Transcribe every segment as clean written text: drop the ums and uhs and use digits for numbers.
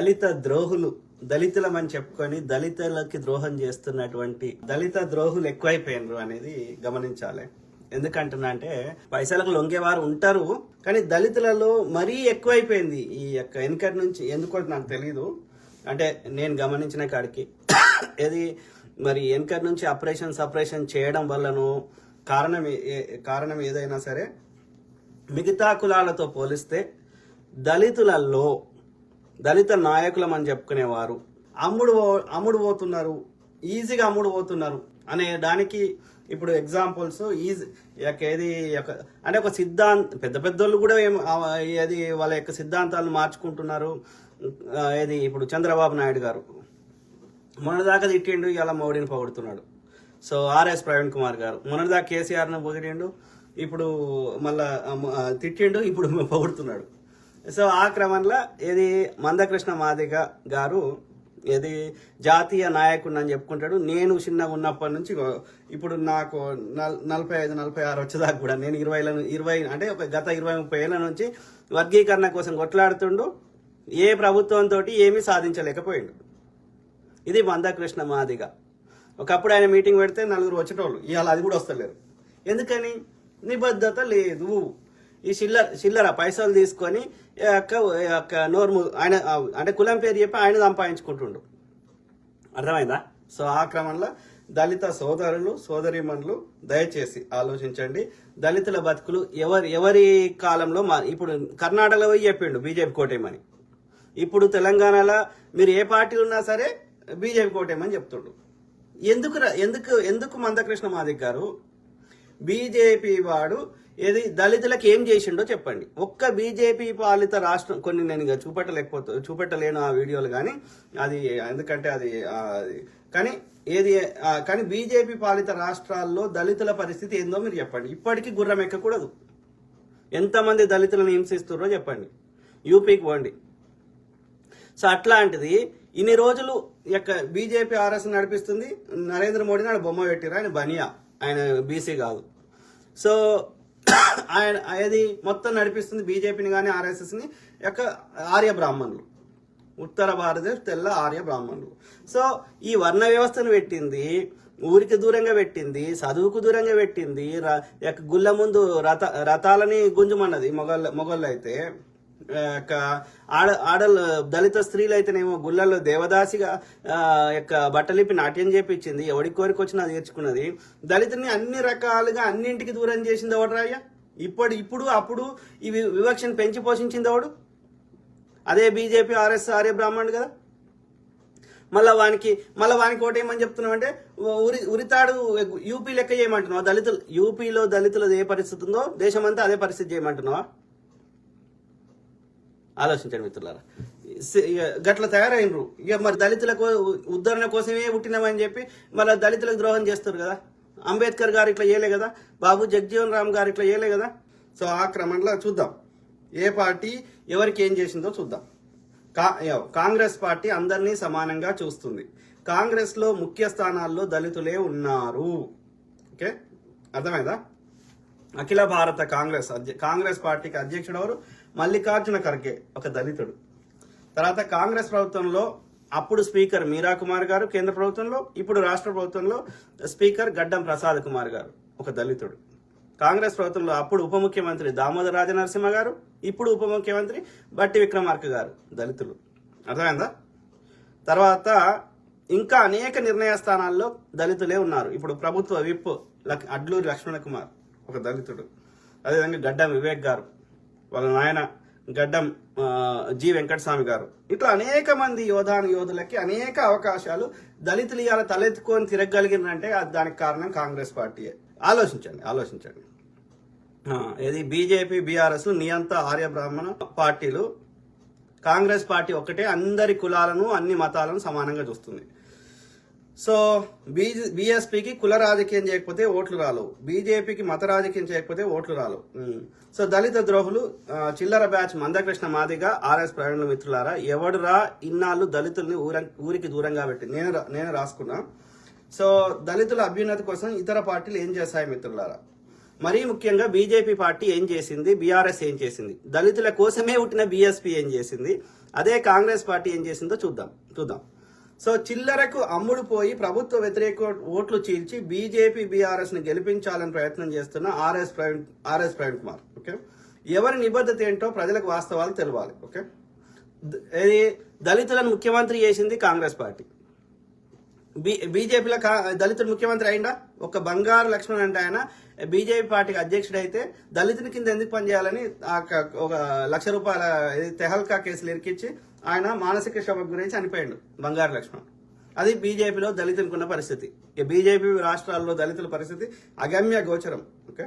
దళిత ద్రోహులు దళితులమని చెప్పుకొని దళితులకి ద్రోహం చేస్తున్నటువంటి దళిత ద్రోహులు ఎక్కువైపోయినారు అనేది గమనించాలి. ఎందుకంటున్నా అంటే పైసలకు లొంగేవారు ఉంటారు, కానీ దళితులలో మరీ ఎక్కువైపోయింది ఈ యొక్క వెనకటి నుంచి. ఎందుకో నాకు తెలీదు, అంటే నేను గమనించిన కాడికి ఇది మరి వెనకటి నుంచి సపరేషన్ చేయడం వల్లనో కారణం ఏదైనా సరే మిగతా కులాలతో పోలిస్తే దళితులలో దళిత నాయకులం అని చెప్పుకునేవారు అమ్ముడు పోతున్నారు, ఈజీగా అమ్ముడు పోతున్నారు అనే దానికి ఇప్పుడు ఎగ్జాంపుల్స్ ఏది అంటే ఒక పెద్ద పెద్దోళ్ళు కూడా ఏది వాళ్ళ యొక్క సిద్ధాంతాలను మార్చుకుంటున్నారు. ఏది ఇప్పుడు చంద్రబాబు నాయుడు గారు మొన్నదాకా తిట్టిండు, ఇలా మోడీని పొగుడుతున్నాడు. సో ఆర్ఎస్ ప్రవీణ్ కుమార్ గారు మొన్నదాకా కేసీఆర్ను పొగిడిండు, ఇప్పుడు మళ్ళా తిట్టిండు, ఇప్పుడు పొగుడుతున్నాడు. సో ఆ క్రమంలో ఏది మందకృష్ణ మాదిగ గారు ఏది జాతీయ నాయకుడిని అని చెప్పుకుంటాడు. నేను చిన్నగా ఉన్నప్పటి నుంచి ఇప్పుడు నాకు 45-46 వచ్చేదాకా కూడా నేను 20 అంటే గత 20-30 ఏళ్ళ నుంచి వర్గీకరణ కోసం కొట్లాడుతుండు. ఏ ప్రభుత్వంతో ఏమీ సాధించలేకపోయిండు. ఇది మందకృష్ణ మాదిగ. ఒకప్పుడు ఆయన మీటింగ్ పెడితే 4 వచ్చేటోళ్ళు, ఇవాళ అది కూడా వస్తలేరు. ఎందుకని? నిబద్ధత లేదు. ఈ చిల్లర పైసలు తీసుకొని నోర్ము ఆయన అంటే కులం పేరు చెప్పి ఆయన సంపాదించుకుంటుండు. అర్థమైందా? సో ఆ క్రమంలో దళిత సోదరులు సోదరీమణులు దయచేసి ఆలోచించండి. దళితుల బతుకులు ఎవరి కాలంలో ఇప్పుడు కర్ణాటకలో పోయి చెప్పిండు బీజేపీ కోటేమని. ఇప్పుడు తెలంగాణలో మీరు ఏ పార్టీ ఉన్నా సరే బీజేపీ కోటేమని చెప్తుండు. ఎందుకు మందకృష్ణ మాదిక్ గారు బీజేపీ వాడు ఏది దళితులకు ఏం చేసిండో చెప్పండి. ఒక్క బీజేపీ పాలిత రాష్ట్రం, కొన్ని నేను చూపెట్టలేను ఆ వీడియోలు, కానీ అది ఎందుకంటే అది కానీ బీజేపీ పాలిత రాష్ట్రాల్లో దళితుల పరిస్థితి ఏందో మీరు చెప్పండి. ఇప్పటికీ గుర్రం ఎక్కకూడదు. ఎంతమంది దళితులను హింసిస్తున్నారో చెప్పండి. యూపీకి పోండి. సో అట్లాంటిది ఇన్ని రోజులు బీజేపీ ఆర్ఎస్ నడిపిస్తుంది. నరేంద్ర మోడీ నాడు బొమ్మ పెట్టిరు, ఆయన బనియా, ఆయన బీసీ కాదు. సో ఆయన అది మొత్తం నడిపిస్తుంది బీజేపీని కానీ ఆర్ఎస్ఎస్ని ఆర్య బ్రాహ్మణులు, ఉత్తర భారతదేశ్ తెల్ల ఆర్య బ్రాహ్మణులు. సో ఈ వర్ణ వ్యవస్థను పెట్టింది, ఊరికి దూరంగా పెట్టింది, చదువుకు దూరంగా పెట్టింది. గుళ్ళ ముందు రథాలని గుంజుమన్నది మొగళ్ళు అయితే. ఆడలు దళిత స్త్రీలు అయితేనేమో గుళ్ళల్లో దేవదాసిగా బట్టలిప్పి నాట్యం చేపించింది. ఎవడి కోరిక వచ్చినా నేర్చుకున్నది. దళితుని అన్ని రకాలుగా అన్నింటికి దూరం చేసింది ఎవడరాయ్యా? ఇప్పుడు అప్పుడు ఈ వివక్షను పెంచి పోషించింది ఎవడు? అదే బీజేపీ ఆర్ఎస్ ఆర్య బ్రాహ్మణుడు కదా. మళ్ళీ వానికి ఓటేయమని చెప్తున్నావు అంటే ఉరితాడు యూపీ లెక్క చేయమంటున్నావా? యూపీలో దళితులది ఏ పరిస్థితి ఉందో దేశమంతా అదే పరిస్థితి చేయమంటున్నావా? ఆలోచించండి మిత్రులారా. గట్ల తయారైనరు. మరి దళితులకు ఉద్ధరణ కోసమే పుట్టినామని చెప్పి మళ్ళీ దళితులకు ద్రోహం చేస్తారు కదా. అంబేద్కర్ గారు ఇట్లా చేయలే కదా, బాబు జగజీవన్ రామ్ గారు ఇట్లా చేయలే కదా. సో ఆ క్రమంలో చూద్దాం ఏ పార్టీ ఎవరికి ఏం చేసిందో చూద్దాం. కాంగ్రెస్ పార్టీ అందరినీ సమానంగా చూస్తుంది. కాంగ్రెస్లో ముఖ్య స్థానాల్లో దళితులే ఉన్నారు. ఓకే, అర్థమైందా? అఖిల భారత కాంగ్రెస్ పార్టీకి అధ్యక్షుడు ఎవరు? మల్లికార్జున ఖర్గే, ఒక దళితుడు. తర్వాత కాంగ్రెస్ ప్రభుత్వంలో అప్పుడు స్పీకర్ మీరా కుమార్ గారు కేంద్ర ప్రభుత్వంలో, ఇప్పుడు రాష్ట్ర ప్రభుత్వంలో స్పీకర్ గడ్డం ప్రసాద్ కుమార్ గారు, ఒక దళితుడు. కాంగ్రెస్ ప్రభుత్వంలో అప్పుడు ఉప ముఖ్యమంత్రి దామోదర రాజనరసింహ గారు, ఇప్పుడు ఉప ముఖ్యమంత్రి బట్టి విక్రమార్క గారు, దళితులు. అర్థమైందా? తర్వాత ఇంకా అనేక నిర్ణయ స్థానాల్లో దళితులే ఉన్నారు. ఇప్పుడు ప్రభుత్వ విప్ అడ్లూరి లక్ష్మణ కుమార్, ఒక దళితుడు. అదేవిధంగా గడ్డం వివేక్ గారు, వాళ్ళ నాయన గడ్డం జి వెంకటస్వామి గారు. ఇట్లా అనేక మంది యోధులకి అనేక అవకాశాలు దళితులు ఇవాళ తలెత్తుకొని తిరగలిగినంటే దానికి కారణం కాంగ్రెస్ పార్టీయే. ఆలోచించండి. ఇది బీజేపీ బీఆర్ఎస్ నియంత ఆర్య బ్రాహ్మణ పార్టీలు. కాంగ్రెస్ పార్టీ ఒక్కటే అందరి కులాలను అన్ని మతాలను సమానంగా చూస్తుంది. సో బీఎస్పీకి కుల రాజకీయం చేయకపోతే ఓట్లు రాలవు, బీజేపీకి మత రాజకీయం చేయకపోతే ఓట్లు రాలవు. సో దళిత ద్రోహులు చిల్లర బ్యాచ్ మందకృష్ణ మాదిగ ఆర్ఎస్ ప్రవీణుల మిత్రులారా, ఎవడురా ఇన్నాళ్ళు దళితుల్ని ఊరికి దూరంగా పెట్టి నేను రాసుకున్నా. సో దళితుల అభ్యున్నతి కోసం ఇతర పార్టీలు ఏం చేస్తాయి మిత్రులారా? మరీ ముఖ్యంగా బీజేపీ పార్టీ ఏం చేసింది, బీఆర్ఎస్ ఏం చేసింది, దళితుల కోసమే పుట్టిన బీఎస్పీ ఏం చేసింది, అదే కాంగ్రెస్ పార్టీ ఏం చేసిందో చూద్దాం. సో చిల్లరకు అమ్ముడు పోయి ప్రభుత్వ వ్యతిరేక ఓట్లు చీల్చి బీజేపీ బీఆర్ఎస్ ని గెలిపించాలని ప్రయత్నం చేస్తున్న ఆర్ఎస్ ప్రవీణ్ కుమార్. ఓకే, ఎవరి నిబద్ధత ఏంటో ప్రజలకు వాస్తవాలు తెలవాలి. ఓకే, దళితులను ముఖ్యమంత్రి చేసింది కాంగ్రెస్ పార్టీ. బీజేపీలో దళితుడు ముఖ్యమంత్రి అయిందా? ఒక బంగారు లక్ష్మణ్ అంటే ఆయన బీజేపీ పార్టీకి అధ్యక్షుడు అయితే దళితుని కింద ఎందుకు పనిచేయాలని ఒక ₹1,00,000 తెహల్కా కేసులు ఇరికిచ్చి ఆయన మానసిక క్షోభకు గురించి చనిపోయాడు బంగారు లక్ష్మణ్. అది బీజేపీలో దళితులకు ఉన్న పరిస్థితి. ఇక బీజేపీ రాష్ట్రాల్లో దళితుల పరిస్థితి అగమ్య గోచరం. ఓకే,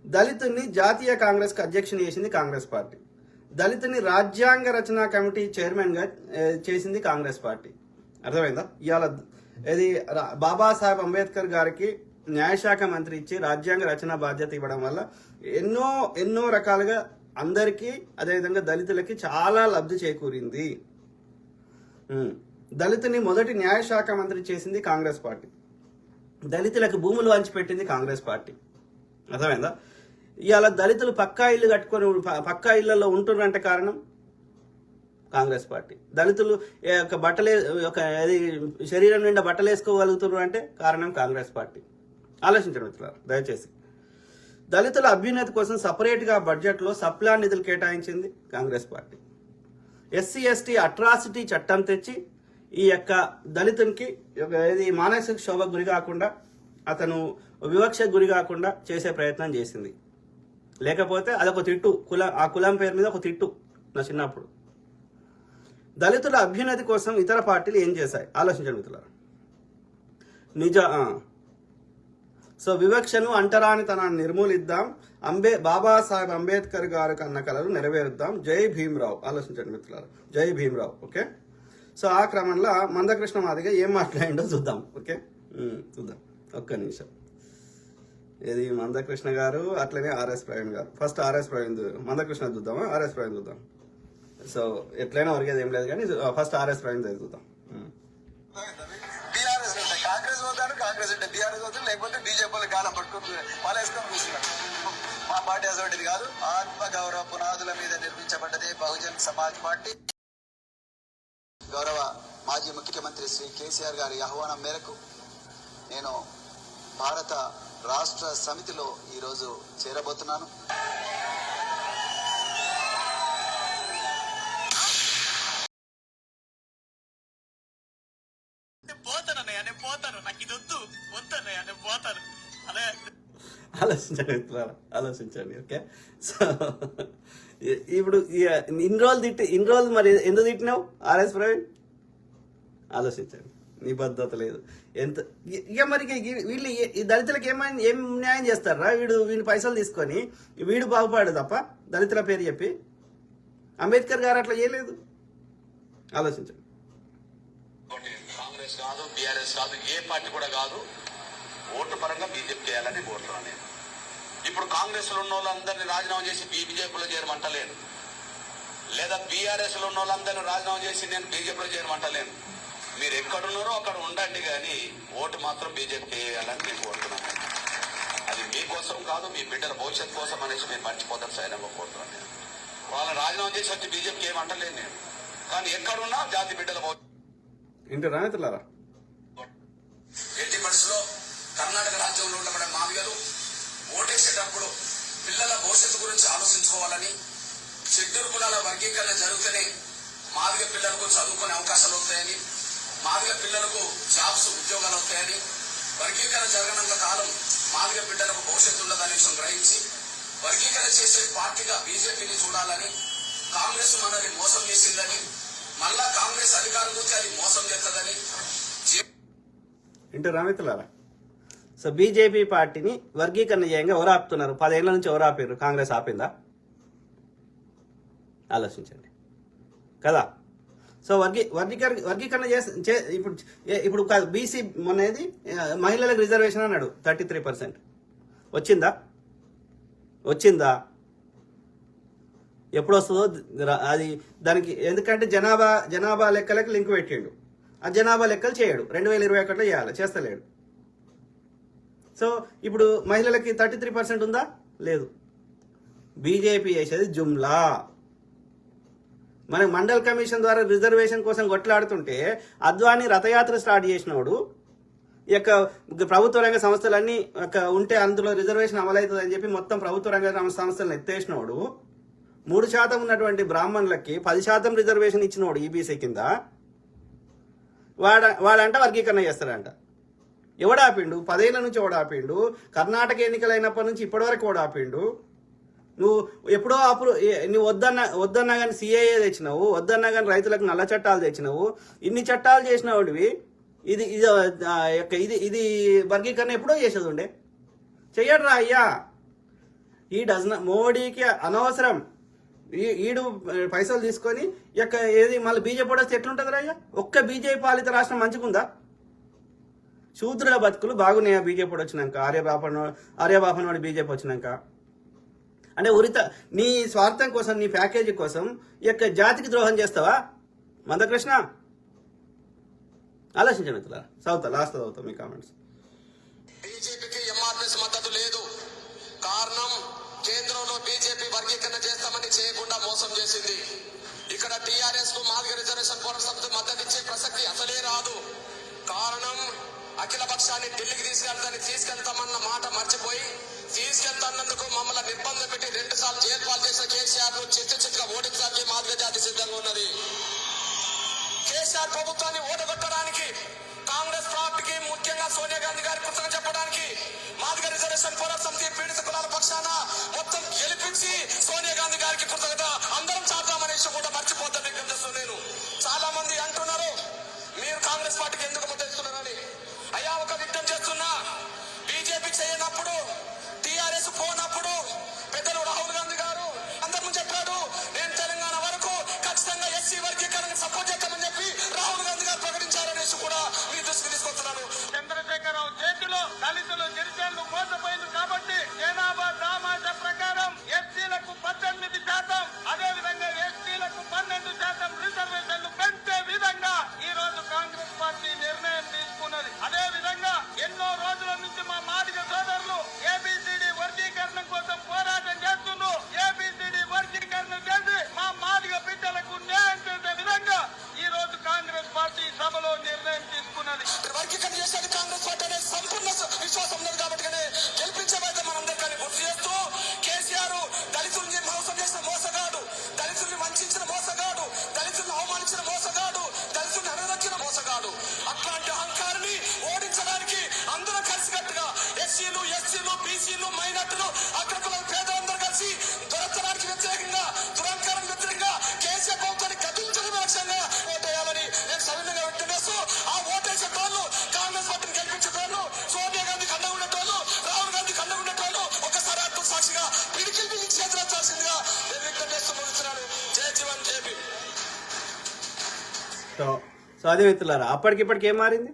దళితుల్ని జాతీయ కాంగ్రెస్ కు అధ్యక్షుని చేసింది కాంగ్రెస్ పార్టీ. దళితుని రాజ్యాంగ రచనా కమిటీ చైర్మన్ గా చేసింది కాంగ్రెస్ పార్టీ. అర్థమైందా? ఇవాళ ఇది బాబాసాహెబ్ అంబేద్కర్ గారికి న్యాయశాఖ మంత్రి ఇచ్చి రాజ్యాంగ రచన బాధ్యత ఇవ్వడం వల్ల ఎన్నో రకాలుగా అందరికీ, అదేవిధంగా దళితులకి చాలా లబ్ధి చేకూరింది. దళితుని మొదటి న్యాయశాఖ మంత్రి చేసింది కాంగ్రెస్ పార్టీ. దళితులకు భూములు పంచిపెట్టింది కాంగ్రెస్ పార్టీ. అర్థమైందా? ఇవాళ దళితులు పక్కా ఇల్లు కట్టుకొని పక్కా ఇళ్లలో ఉంటున్నారంటే కారణం కాంగ్రెస్ పార్టీ. దళితులు శరీరం నిండా బట్టలు వేసుకోగలుగుతున్నారు అంటే కారణం కాంగ్రెస్ పార్టీ. ఆలోచించండి మిత్రులారా దయచేసి. దళితుల అభ్యున్నతి కోసం సపరేట్గా బడ్జెట్లో సప్లాన్ నిధులు కేటాయించింది Congress party. SC ST atrocity చట్టం తెచ్చి ఈ యొక్క దళితునికి మానసిక క్షోభకు గురి కాకుండా, అతను వివక్షకు గురి కాకుండా చేసే ప్రయత్నం చేసింది. లేకపోతే అదొక తిట్టు, ఆ కులం పేరు మీద ఒక తిట్టు నా చిన్నప్పుడు. దళితుల అభ్యున్నతి కోసం ఇతర పార్టీలు ఏం చేశాయి ఆలోచించండి మిత్రులారా. సో వివక్షను, అంటరానితనాన్ని నిర్మూలిద్దాం, బాబాసాహెబ్ అంబేద్కర్ గారు కన్న కలలు నెరవేరుద్దాం, జై భీమ్రావ్. ఆలోచించండి మిత్రులారా, జై భీమ్రావ్. ఓకే, సో ఆ క్రమంలో మందకృష్ణ మాదిగా ఏం మాట్లాడిండో చూద్దాం. ఓకే, చూద్దాం ఒక్క నిమిషం. ఇది మందకృష్ణ గారు, అట్లనే ఆర్ఎస్ ప్రవీణ్ గారు. ఫస్ట్ ఆర్ఎస్ ప్రవీణ్, మందకృష్ణ చూద్దామా, ఆర్ఎస్ ప్రవీణ్ చూద్దాం. సో ఎట్లయినా ఒరిగేది ఏం లేదు కానీ ఫస్ట్ ఆర్ఎస్ ప్రవీణ్ చూద్దాం. కాంగ్రెస్ పోతాను, కాంగ్రెస్ అంటే బీఆర్ఎస్ అవుతుంది, లేకపోతే బీజేపీ గాలం పట్టుకుని పాలేసుకొని కూర్చున్నారు. మా పార్టీ అసలు కాదు. ఆత్మ గౌరవ పునాదుల మీద నిర్మించబడ్డదే బహుజన్ సమాజ్ పార్టీ. గౌరవ మాజీ ముఖ్యమంత్రి శ్రీ కేసీఆర్ గారి ఆహ్వానం మేరకు నేను భారత రాష్ట్ర సమితిలో ఈరోజు చేరబోతున్నాను. ఆలోచించండి. ఓకే, సో ఇప్పుడు ఇన్ని రోజులు మరి ఎందుకు తిట్టినావు ఆర్ఎస్ ప్రవీణ్? ఆలోచించండి. నిబద్ధత లేదు. ఇక మరి వీళ్ళు ఈ దళితులకు ఏం న్యాయం చేస్తారా? వీడిని పైసలు తీసుకొని వీడు బాగుపడాడు తప్ప దళితుల పేరు చెప్పి. అంబేద్కర్ గారు అట్లా చేయలేదు. ఆలోచించండి. కాంగ్రెస్ కాదు, బీఆర్ఎస్ కాదు, ఏ పార్టీ కూడా కాదు, ఓటు పరంగా బీజేపీ చేయాలని కోరుతున్నాను నేను. ఇప్పుడు కాంగ్రెస్ లో ఉన్న వాళ్ళందరినీ రాజీనామా చేసి బీజేపీలో చేరమంటలేను, లేదా బీఆర్ఎస్ లో ఉన్న వాళ్ళందరినీ రాజీనామా చేసి నేను బీజేపీలో చేరమంటలేను. మీరు ఎక్కడున్నారో అక్కడ ఉండండి, కానీ ఓటు మాత్రం బీజేపీ చేయాలని నేను కోరుతున్నాను. అది మీకోసం కాదు, మీ బిడ్డల భవిష్యత్ కోసం అనేసి నేను మర్చిపోతాను సైనంగా కోరుతున్నాను నేను. వాళ్ళని రాజీనామా చేసి వచ్చి బీజేపీకి ఏమంటలేను నేను, కానీ ఎక్కడున్నా జాతి బిడ్డల భవిష్యత్. ఇంటి రామిత్రులారా, ఎట్టి పరిస్థితుల్లో కర్ణాటక రాజ్యంలో ఉండబడే మాదిగలు ఓటేసేటప్పుడు పిల్లల భవిష్యత్తు గురించి ఆలోచించుకోవాలని, షెడ్యూల్ కులాల వర్గీకరణ జరిగితేనే మాదిగ పిల్లలకు చదువుకునే అవకాశాలు వస్తాయని, మాదిగ పిల్లలకు జాబ్స్ ఉద్యోగాలు వస్తాయని, వర్గీకరణ జరగనంత కాలం మాదిగ బిడ్డలకు భవిష్యత్తు ఉండదని గ్రహించి వర్గీకరణ చేసే పార్టీగా బీజేపీని చూడాలని, కాంగ్రెస్ మనల్ని మోసం చేసిందని, మళ్ళా కాంగ్రెస్ అధికారం చూస్తే అది మోసం చేస్తుందని. ఇంటి రామిత్రులారా, సో బీజేపీ పార్టీని వర్గీకరణ చేయంగా ఎవరు ఆపుతున్నారు? 10 ఏళ్ల నుంచి ఎవరు ఆపారు? కాంగ్రెస్ ఆపిందా? ఆలోచించండి కదా. సో వర్గీకరణ ఇప్పుడు బీసీ అనేది మహిళలకు రిజర్వేషన్ అన్నాడు 33%. వచ్చిందా? ఎప్పుడు వస్తుందో అది దానికి, ఎందుకంటే జనాభా లెక్కలకు లింక్ పెట్టిండు. ఆ జనాభా లెక్కలు చేయడు. 2021లో చేయాలి, చేస్తలేడు. సో ఇప్పుడు మహిళలకి 33% ఉందా? లేదు. బీజేపీ చేసేది జుమ్లా. మనకి మండల్ కమిషన్ ద్వారా రిజర్వేషన్ కోసం కొట్లాడుతుంటే అద్వానీ రథయాత్ర స్టార్ట్ చేసినోడు, ఈ యొక్క ప్రభుత్వ రంగ సంస్థలన్నీ ఉంటే అందులో రిజర్వేషన్ అమలవుతుంది అని చెప్పి మొత్తం ప్రభుత్వ రంగ సంస్థలను ఎత్తేసినోడు, 3% ఉన్నటువంటి బ్రాహ్మణులకి 10% రిజర్వేషన్ ఇచ్చినోడు ఈబీసీ కింద, వాడంట వర్గీకరణ చేస్తాడంట. ఎవడాపిండు? 10 ఏళ్ల నుంచి ఎవడాపిండు? కర్ణాటక ఎన్నికలైనప్పటి నుంచి ఇప్పటివరకు ఎవడాపిండు? నువ్వు ఎప్పుడో అప్పుడు నువ్వు వద్దన్నా కానీ సిఏఏ తెచ్చినావు, వద్దన్నా కానీ రైతులకు నల్ల చట్టాలు తెచ్చినావు, ఇన్ని చట్టాలు చేసినావుడివి. ఇది ఇది ఇది వర్గీకరణ ఎప్పుడో చేసేది ఉండే. చెయ్యడ్రా అయ్యా. మోడీకి అనవసరం. ఈడు పైసలు తీసుకొని ఏది మళ్ళీ బీజేపీ వస్తే ఎట్లుంటుంది రా అయ్యా? ఒక్క బీజేపీ పాలిత రాష్ట్రం మంచిగుందా? శూద్రుల బతుకులు బాగున్నాయా బీజేపీ వచ్చినాక? ఆర్యబాపన్ వాడి బీజేపీ వచ్చినాక అంటే నీ స్వార్థం కోసం, నీ ప్యాకేజీ కోసం జాతికి ద్రోహం చేస్తావా మందకృష్ణ? ఆలోచించండి మిత్రులారా. లాస్ట్ చదువుతా మీ కామెంట్స్. బీజేపీకి ఎంఆర్ఎస్ మద్దతు లేదు. కారణం, కేంద్రంలో బీజేపీ వర్గీకరణ చేస్తామని చేయకుండా మోసం చేసింది. ఇక్కడ టీఆర్ఎస్ కు మాదిగ రిజర్వేషన్ పోరాట సమితి మద్దతు ఇచ్చే ప్రసక్తి అసలే రాదు. కారణం, అఖిల పక్షాన్ని ఢిల్లీకి తీసుకెళ్తామన్న మాట మర్చిపోయి తీసుకెళ్తాన్నందుకు మమ్మల్ని నిర్బంధం పెట్టి 2 సార్లు జైలు పాలు చేసిన కేసీఆర్ ను చిత్తచిత్తుగా ఓడించడానికి మాదిగ జాతి సిద్ధంగా ఉన్నది. కేసీఆర్ ప్రభుత్వాన్ని ఓడగొట్టడానికి, కాంగ్రెస్ పార్టీకి ముఖ్యంగా సోనియా గాంధీ గారి కృతజ్ఞత చెప్పడానికి మాదిగ రిజర్వేషన్ పోరాట సమితి పీడిత కులాల పక్షాన మొత్తం గెలిపించి సోనియా గాంధీ గారికి కృతజ్ఞత అందరం చాటామనే విషయం కూడా మర్చిపోతాను విజ్ఞప్తిస్తున్నాను. నేను చాలా మంది అంటున్నారు మీరు కాంగ్రెస్ పార్టీకి ఎందుకు మద్దతిస్తున్నారని. అయ్యా, ఒక విజ్ఞప్తి చేస్తున్నా, బీజేపీ చేయనప్పుడు, టీఆర్ఎస్ పోనప్పుడు పెద్దలు రాహుల్ గాంధీ గారు అందరూ చెప్పాడు నేను తెలంగాణ వరకు ఖచ్చితంగా ఎస్సీ వర్గీకరణ సపోర్ట్ చేస్తామని చెప్పి రాహుల్ గాంధీ గారు ప్రకటించారనేసి కూడా మీ దృష్టికి తీసుకొస్తున్నాను. చంద్రశేఖరరావు చేతిలో దళితులు గిరిజనులు మోసపోయింది కాబట్టి జనాభా దామాషా ప్రకారం ఎస్సీలకు 18%, అదే విధంగా ఎస్టీలకు 12% రిజర్వేషన్లు పెంచే విధంగా ఈ రోజు కాంగ్రెస్ పార్టీ నిర్ణయం తీసుకున్నది. అదే విధంగా ఎన్నో రోజుల నుంచి మా మాదిగ సోదరులు ఏబిసిడి వర్గీకరణ కోసం పోరాటం చేస్తున్నారు. ఏబిసిడి వర్గీకరణ చేసి మా మాదిగ బిడ్డలకు న్యాయం చేసే విధంగా ఈ రోజు కాంగ్రెస్ పార్టీ సభలో నిర్ణయం తీసుకున్నది. వర్గీకరణ చేసేది కాంగ్రెస్ పార్టీ అనే సంపూర్ణ విశ్వాసం ఉన్నది కాబట్టి గెలిపించబోతే మనందరికీ గుర్తు చేస్తూ, కేసీఆర్ దళితుల్ని మోసం చేసిన మోసగాడు, దళితుల్ని వంచిన మోసగాడు, దళితుల్ని అవమానించిన మోసగాడు, దళితుల్ని అనదక్కిన మోసగాడు. అట్లాంటి అహంకారాన్ని ఓడించడానికి అందరూ కలిసికట్టుగా ఎస్సీలు, ఎస్సీలు, బీసీలు, మైనార్టీలు, అగ్రకుల పేదలందరూ కలిసి దొరకడానికి వ్యతిరేకంగా, దురహంకారానికి వ్యతిరేకంగా కేసీఆర్ ప్రభుత్వాన్ని గతించడం లక్ష్యంగా ఓటేయాలని నేను సవినంగా వ్యక్తం ఆ ఓటేసే వాళ్ళు కాంగ్రెస్ పార్టీని గెలిపించే వాళ్ళు సోనియా గాంధీ కండగా ఉండేటోళ్ళు, రాహుల్ గాంధీ కండగా ఉండేటోళ్ళు ఒకసారి ఆత్మ సాక్షిగా పిడికిలు పిలిచి చేతులొచ్చాల్సిందిగా నేను వ్యక్తం చేస్తూ ముగిస్తున్నాను. జై జీవన్ జై భీమ్. సో అదే మిత్రులారా, అప్పటికిప్పటికి ఏం మారింది?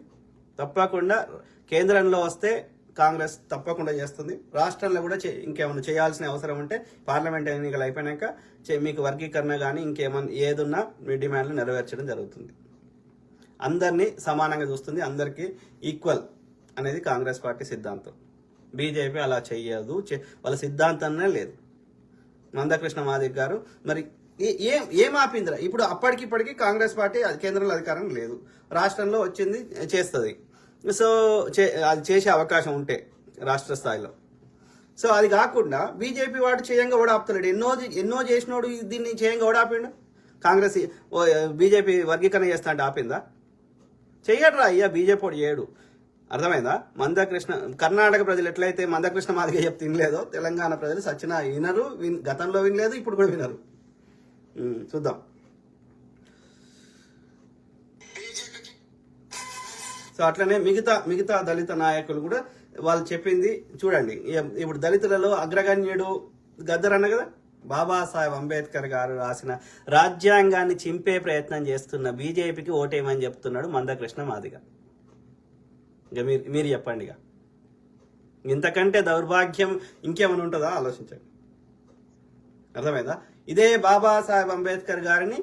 తప్పకుండా కేంద్రంలో వస్తే కాంగ్రెస్ తప్పకుండా చేస్తుంది. రాష్ట్రంలో కూడా ఇంకేమైనా చేయాల్సిన అవసరం ఉంటే పార్లమెంట్ ఎన్నికలు అయిపోయాక మీకు వర్గీకరణ కానీ ఇంకేమన్నా ఏదున్నా మీ డిమాండ్లు నెరవేర్చడం జరుగుతుంది. అందరినీ సమానంగా చూస్తుంది, అందరికీ ఈక్వల్ అనేది కాంగ్రెస్ పార్టీ సిద్ధాంతం. బీజేపీ అలా చెయ్యదు, వాళ్ళ సిద్ధాంతమే లేదు. మందకృష్ణ మాదిక్ గారు మరి ఏం ఆపిందిరా? ఇప్పుడు అప్పటికిప్పటికీ కాంగ్రెస్ పార్టీ కేంద్రంలో అధికారం లేదు, రాష్ట్రంలో వచ్చింది చేస్తుంది. సో అది చేసే అవకాశం ఉంటే రాష్ట్ర స్థాయిలో. సో అది కాకుండా బీజేపీ వాడు చేయంగా ఓడాపుతాడు. ఎన్నో చేసినోడు దీన్ని చేయంగా ఓడాపిండు. కాంగ్రెస్ బీజేపీ వర్గీకరణ చేస్తా అంటే ఆపిందా? చెయ్యడ్రా అయ్యా, బీజేపీ వాడు చేయడు. అర్థమైందా? మందకృష్ణ కర్ణాటక ప్రజలు ఎట్లయితే మందకృష్ణ మాదిగా చెప్తే వినలేదో, తెలంగాణ ప్రజలు సచ్చినా వినరు. గతంలో వినలేదు, ఇప్పుడు కూడా వినరు. చూద్దాం. సో అట్లనే మిగతా దళిత నాయకులు కూడా వాళ్ళు చెప్పింది చూడండి. ఇప్పుడు దళితులలో అగ్రగణ్యుడు గద్దర్ అన్న కదా, బాబాసాహెబ్ అంబేద్కర్ గారు రాసిన రాజ్యాంగాన్ని చింపే ప్రయత్నం చేస్తున్న బీజేపీకి ఓటేయమని చెప్తున్నాడు మందకృష్ణ మాదిగ. ఇక మీరు చెప్పండి. ఇక ఇంతకంటే దౌర్భాగ్యం ఇంకేమైనా ఉంటుందా? ఆలోచించండి. అర్థమైందా? ఇదే బాబాసాహెబ్ అంబేద్కర్ గారిని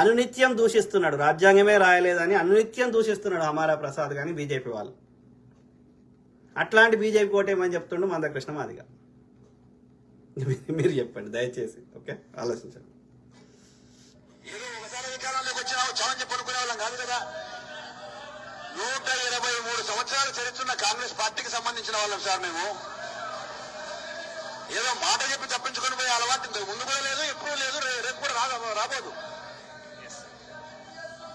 అనునిత్యం దూషిస్తున్నాడు, రాజ్యాంగమే రాయలేదని అనునిత్యం దూషిస్తున్నాడు అమారా ప్రసాద్ కానీ బీజేపీ వాళ్ళు. అట్లాంటి బీజేపీ కోటేమని చెప్తుండు మందకృష్ణ మాదిగ. మీరు చెప్పండి దయచేసి. ఓకే, ఆలోచించండి. ఏదో ఒకసారి అధికారంలోకి వచ్చినావు చాలని చెప్పి అనుకునే వాళ్ళం కాదు కదా. 123 సంవత్సరాలు చరిత్రున్న కాంగ్రెస్ పార్టీకి సంబంధించిన వాళ్ళం సార్ మేము. ఏదో మాట చెప్పి తప్పించుకొని పోయే అలవాటు ఇంతకు ముందు కూడా లేదు, ఎప్పుడూ లేదు, రేపు కూడా రాబోదు.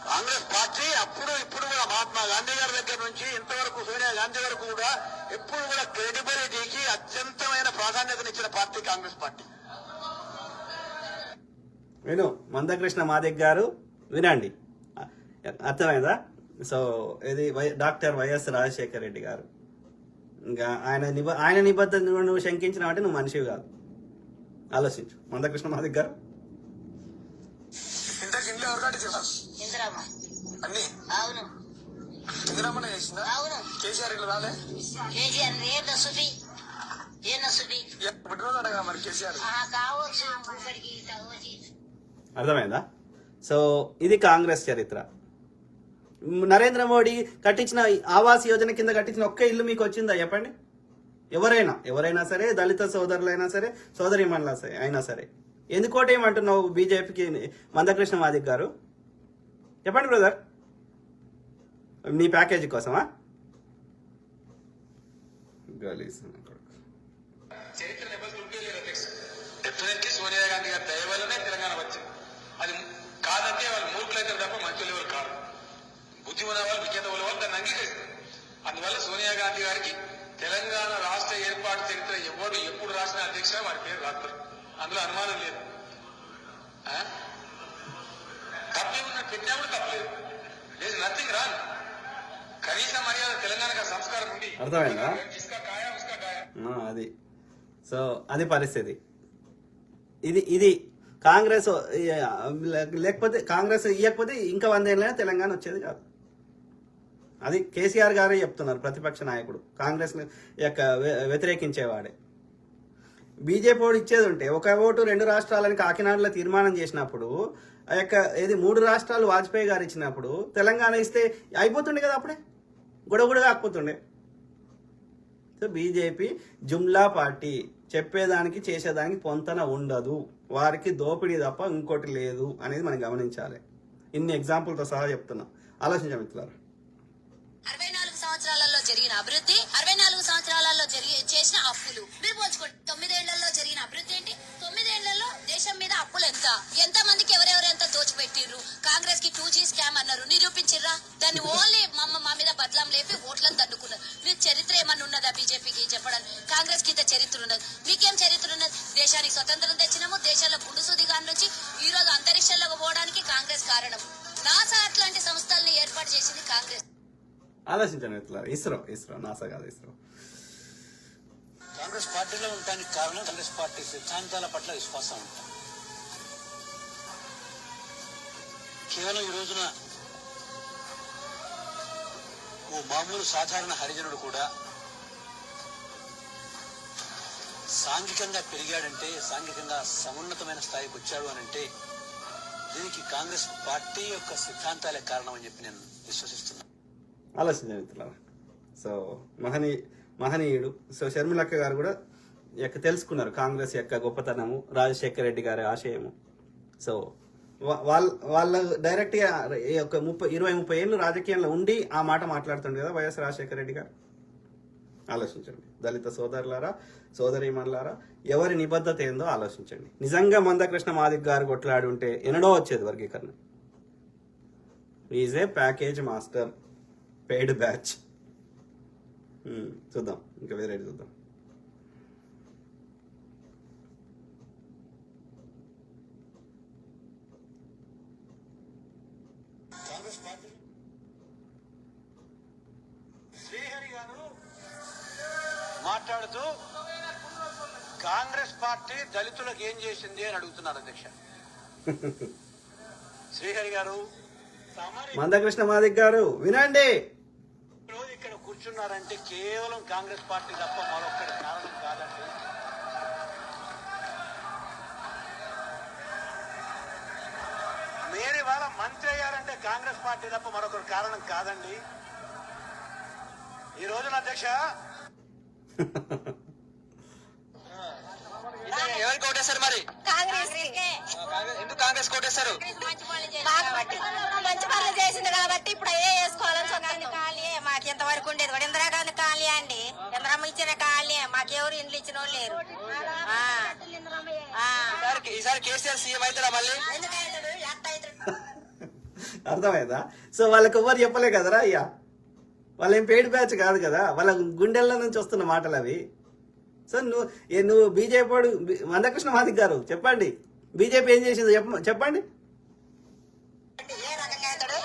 కాంగ్రెస్ పార్టీ అప్పుడు ఇప్పుడు కూడా మహాత్మా గాంధీ గారి దగ్గర నుంచి ఇంతవరకు సోనియా గాంధీ వరకు కూడా ఎప్పుడు కూడా క్రెడిబిలిటీకి అత్యంతమైన ప్రాధాన్యతనిచ్చిన పార్టీ కాంగ్రెస్ పార్టీ. విను మందకృష్ణ మాదిగ గారు, వినండి, అర్థమైందా? సో ఇది డాక్టర్ వైఎస్ రాజశేఖర రెడ్డి గారు. ఇంకా ఆయన నిబద్ధత నువ్వు శంకించినావంటే నువ్వు మనిషివి కాదు. ఆలోచించు. మందకృష్ణ మాదిగ గారు ఇంతకు ఇంట్లో ఎవరు కట్టించారు అన్ని? అవును ఇందిరామనే చేసిందా? అవును. కేసీఆర్ ఇల్లు రాలే? కేజీఆర్ ఏ నసుది పుట్టినరోజు అడగా మరి కేసీఆర్. కావచ్చు ఇక్కడికి కావచ్చు. అర్థమైందా? సో ఇది కాంగ్రెస్ చరిత్ర. నరేంద్ర మోడీ కట్టించిన ఆవాస్ యోజన కింద కట్టించిన ఒక్క ఇల్లు మీకు వచ్చిందా చెప్పండి? ఎవరైనా సరే, దళిత సోదరులైనా సరే, సోదరిమణుల అయినా సరే, ఎందుకోటేమంటున్నావు బీజేపీకి మందకృష్ణ మాదిగ గారు? చెప్పండి బ్రదర్, నీ ప్యాకేజీ కోసమా? చరిత్ర నిబంధనలు ఉంటేలేరు అధ్యక్ష. డెఫినెట్లీ సోనియా గాంధీ గారి దయ వల్లనే తెలంగాణ వచ్చింది. అది కాదంటే వాళ్ళు మూర్ఖులైతే తప్ప మంచులు ఎవరు కాదు. బుద్ధి ఉన్న వాళ్ళు, విజ్ఞత ఉన్న వాళ్ళు దాన్ని అంగీకరిస్తారు. అందువల్ల సోనియా గాంధీ గారికి తెలంగాణ రాష్ట్ర ఏర్పాటు చరిత్ర ఎవరు ఎప్పుడు రాసిన అధ్యక్ష వారి పేరు రాస్తారు. అందులో అనుమానం లేదు. తప్పే ఉన్న పెట్టినా కూడా తప్పలేదు. లేదు, నథింగ్ రాంగ్. కనీస మర్యాద తెలంగాణకు సంస్కారం ఉంది. అర్థమైందా? ఇస్కా కాయా ఉస్కా కాయా. అది సో అది పరిస్థితి. ఇది కాంగ్రెస్ లేకపోతే కాంగ్రెస్ ఇవ్వకపోతే ఇంకా 100 ఏళ్ళైనా తెలంగాణ వచ్చేది కాదు. అది కేసీఆర్ గారే చెప్తున్నారు, ప్రతిపక్ష నాయకుడు, కాంగ్రెస్ యొక్క వ్యతిరేకించేవాడే. బీజేపీ ఓటు ఇచ్చేది ఉంటే ఒక ఓటు 2 రాష్ట్రాలని కాకినాడలో తీర్మానం చేసినప్పుడు, ఆ యొక్క 3 రాష్ట్రాలు వాజ్పేయి గారు ఇచ్చినప్పుడు తెలంగాణ ఇస్తే అయిపోతుండే కదా, అప్పుడే గొడవ కాకపోతుండే. సో బీజేపీ జుమ్లా పార్టీ, చెప్పేదానికి చేసేదానికి పొంతన ఉండదు, వారికి దోపిడీ తప్ప ఇంకోటి లేదు అనేది మనం గమనించాలి. ఇన్ని ఎగ్జాంపుల్తో సహా చెప్తున్నా, ఆలోచించాం మిత్రులారా. 64 సంవత్సరాలలో జరిగిన అభివృద్ధి, 64 సంవత్సరాలలో చేసిన అప్పులు మీరు పోల్చుకోండి. 9 ఏళ్లలో జరిగిన అభివృద్ధి ఏంటి? 9 ఏళ్లలో దేశం మీద అప్పులు ఎంత మందికి ఎవరెవరు ఎంత దోచిపెట్టిర్రు? కాంగ్రెస్ కి 2G స్కామ్ అన్నారు, నిరూపించిర్రా? దాన్ని ఓన్లీ మా మీద బదలాం లేపి ఓట్లను దండుకున్నారు. మీరు చరిత్ర ఏమన్నా ఉన్నదా బీజేపీకి చెప్పడానికి? కాంగ్రెస్ కి ఇంత చరిత్ర ఉన్నది, మీకేం చరిత్ర ఉన్నది? దేశానికి స్వతంత్రం తెచ్చినాము, దేశంలో పుండుసూదిగా నుంచి ఈ రోజు అంతరిక్షంలోకి పోవడానికి కాంగ్రెస్ కారణం. నాసా అట్లాంటి సంస్థల్ని ఏర్పాటు చేసింది కాంగ్రెస్. ఆలోచించండి మిత్రులారా. ఇస్రో నాసా కాదు, ఇస్రో. కాంగ్రెస్ పార్టీలో ఉండడానికి కారణం కాంగ్రెస్ పార్టీ సిద్ధాంతాల పట్ల విశ్వాసం ఉంటాం. కేవలం ఈ రోజున ఓ మామూలు సాధారణ హరిజనుడు కూడా సాంఘికంగా పెరిగాడంటే, సాంఘికంగా సమున్నతమైన స్థాయికి వచ్చాడు అనంటే దీనికి కాంగ్రెస్ పార్టీ యొక్క సిద్ధాంతాలే కారణం అని చెప్పి నేను విశ్వసిస్తున్నాను. ఆలోచించండి మిత్రులారా. సో మహనీయుడు. సో షర్మిలక్క గారు కూడా తెలుసుకున్నారు కాంగ్రెస్ యొక్క గొప్పతనము, రాజశేఖర రెడ్డి గారి ఆశయము. సో వాళ్ళ డైరెక్ట్గా ఒక 20-30 ఏళ్ళు రాజకీయంలో ఉండి ఆ మాట మాట్లాడుతుండే కదా వైఎస్ రాజశేఖర రెడ్డి గారు. ఆలోచించండి దళిత సోదరులారా, సోదరీమణులారా, ఎవరి నిబద్ధత ఏందో ఆలోచించండి. నిజంగా మందకృష్ణ మాదిగ గారు కొట్లాడి ఉంటే ఎన్నడో వచ్చేది వర్గీకరణ. Is a package master, paid batch. చూద్దాం, ఇంకా వేరే చూద్దాం. కాంగ్రెస్ పార్టీ శ్రీహరి గారు మాట్లాడుతూ కాంగ్రెస్ పార్టీ దళితులకు ఏం చేసింది అని అడుగుతున్నారు అధ్యక్ష. శ్రీహరి గారు, మందకృష్ణ మాదిగ గారు వినండి. రోజు ఇక్కడ కూర్చున్నారంటే కేవలం కాంగ్రెస్ పార్టీ తప్ప మరొక్కరి కారణం కాదండి. మీరు ఇవాళ మంత్రి అయ్యారంటే కాంగ్రెస్ పార్టీ తప్ప మరొకరు కారణం కాదండి. ఈ రోజున అధ్యక్ష ఎవరికి ఓటేస్తారు మరి? ఎందుకు కాంగ్రెస్ ఓటేస్తారు? మంచి పనులు చేసింది కాబట్టి ఇప్పుడు అయ్యే వేసుకోవాలని సొంతంగా ఖాళీ మాకు ఇంతవరకు ఉండేది కూడా ఇందిరాగాంధీ ఖాళీ అండి. ఇందిరమ్మ ఇచ్చిన ఖాళీ మాకెవరు ఇండ్లు ఇచ్చిన వాళ్ళు లేరు. ఈసారి కేసీఆర్ సీఎం అవుతారా మళ్ళీ? ఎందుకైతాడు ఎట్ట అవుతాడు? అర్థమైందా? సో వాళ్ళకి ఎవ్వరు చెప్పలే కదరా అయ్యా, వాళ్ళ ఏం పెయిడ్ బ్యాచ్ కాదు కదా, వాళ్ళ గుండెల్లో నుంచి వస్తున్న మాటలు అవి. సో నువ్వు బీజేపీ వాడు మందకృష్ణ మాదిక్ గారు చెప్పండి, బీజేపీ ఏం చేసిందో చెప్పండి. ఏ రకంగా అవుతాడు?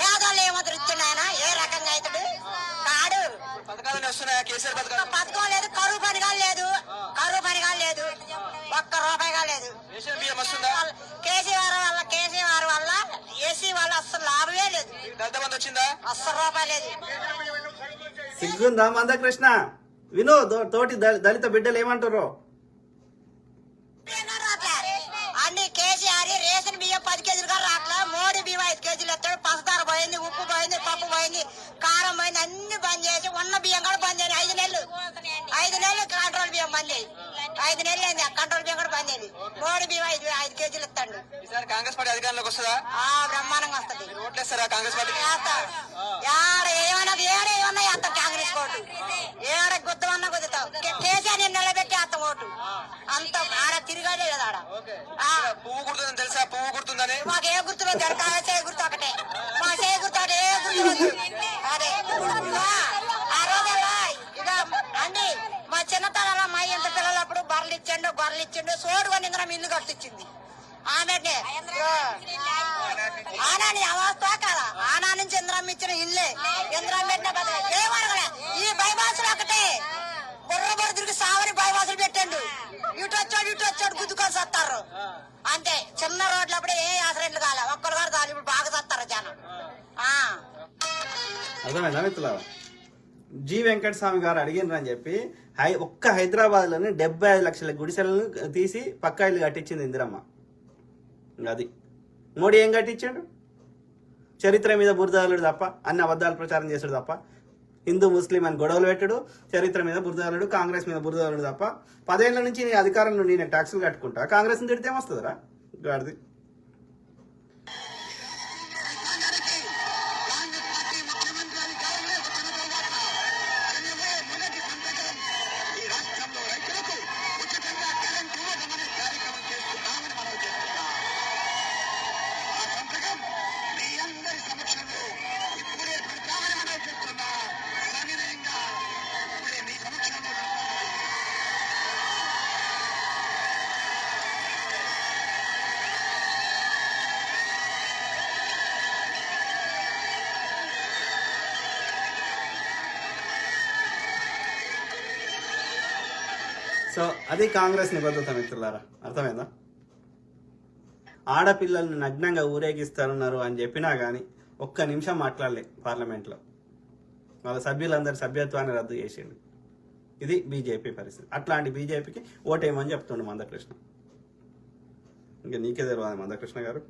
పేదోళ్ళు ఏమో దొరుకుతున్నాయన ఏ రకంగా అవుతాడు? కాడు పథకాలు వస్తున్నాయా? కేసీఆర్ పథకాలు పథకం లేదు, కరువు పనిగా లేదు, కరువు పనిగా లేదు, ఒక్క రూపాయిగా లేదు. రేషన్ బియ్యం వస్తుందా? కేసీఆర్ వల్ల ఏసీ వల్ల అస్సలు లాభమే లేదు. దళిత బంధు వచ్చిందా? అస్సలు రూపాయి లేదు. సిగ్గుందా మందకృష్ణ? విను తోటి దళిత బిడ్డలు ఏమంటారో. అన్ని కేసీఆర్ రేషన్ బియ్యం 10 కేజీలుగా రాట్లా, మోడీ బియ్యం 5 కేజీలు ఎత్తాడు. పసదార పోయింది, ఉప్పు పోయింది, పప్పు పోయింది, కారం పోయింది, అన్ని బంద్ చేసి ఉన్న బియ్యం కూడా బంద్ అయ్యింది. 5 నెలలు కంట్రోల్ బియ్యం బంద్ అయ్యి 5 నెలలు అయింది. కంట్రోల్ బియ్యం కూడా బంద్ అయ్యింది. మోడీ బియ్యం 5 కేజీలు ఇస్తాడు. ఈసారి కాంగ్రెస్ పార్టీ అధికారంలోకి వస్తుందా? బ్రహ్మాండంగా వస్తుంది. ఓట్లేస్తారా కాంగ్రెస్ పార్టీ? ఏమైనా వేస్తాం కాంగ్రెస్ ఓటు. ఏడ గుద్దమన్నా గుద్దుతాం. కేసీఆర్ నిలబెట్టి వేస్తాం ఓటు. అంత ఆడ తిరిగాడే కదా ఆడ. పువ్వు గుర్తుందని తెలుసా? పువ్వు గుర్తుందని మాకు ఏ గుర్తులో చే గుర్తు ఒకటే, మా చే గుర్తు ఒకటే, ఏ గుర్తు అదే ఆ రోజుల్లో ఇక అండి మా చిన్నతనంలో మా ఇంత పిల్లలప్పుడు బర్రెలు ఇచ్చిండు సోడు అని ఇంద్రం ఇల్లు కట్టించింది ఆమె. ఆనాని అవస్థ కదా, ఆనా నుంచి ఇంద్రం ఇచ్చిన ఇల్లే ఇంద్రం పెట్టిన ఏమనగలే. ఈ బైబాసులు ఒకటే బుర్ర తిరిగి సావని బైబాసులు పెట్టండు. ఇటు వచ్చాడు గుద్దుకొని సత్తారు అంతే. చిన్న రోడ్లప్పుడు ఏ యాక్సిడెంట్లు కాలే, ఒక్కరు గారు చాలు. ఇప్పుడు బాగా సత్తారు జనం. అర్థమైందా మిత్రులారా? జి వెంకటస్వామి గారు అడిగినరని చెప్పి ఒక్క హైదరాబాద్లోనే 75 లక్షల గుడిసెలను తీసి పక్కా ఇల్లు కట్టించింది ఇందిరమ్మ. అది మోడీ ఏం కట్టించాడు? చరిత్ర మీద బురదలుడు తప్ప, అన్ని అబద్ధాలు ప్రచారం చేసాడు తప్ప, హిందూ ముస్లిం అని గొడవలు పెట్టాడు, చరిత్ర మీద బురదలుడు, కాంగ్రెస్ మీద బురదలుడు తప్ప. 10 ఏళ్ల నుంచి నీ అధికారంలో నేను ట్యాక్సులు కట్టుకుంటా, కాంగ్రెస్ని తిడితే ఏమొస్తుందిరా గాడిది. సో అది కాంగ్రెస్ నిబద్ధత మిత్రులారా, అర్థమైందా? ఆడపిల్లల్ని నగ్నంగా ఊరేగిస్తారన్నారు అని చెప్పినా కానీ ఒక్క నిమిషం మాట్లాడలే పార్లమెంట్లో. వాళ్ళ సభ్యులందరి సభ్యత్వాన్ని రద్దు చేసిండు. ఇది బీజేపీ పరిస్థితి. అట్లాంటి బీజేపీకి ఓటేయమని చెప్తుండు మందకృష్ణ. ఇంకా నీకే తెలియదు మందకృష్ణ గారు.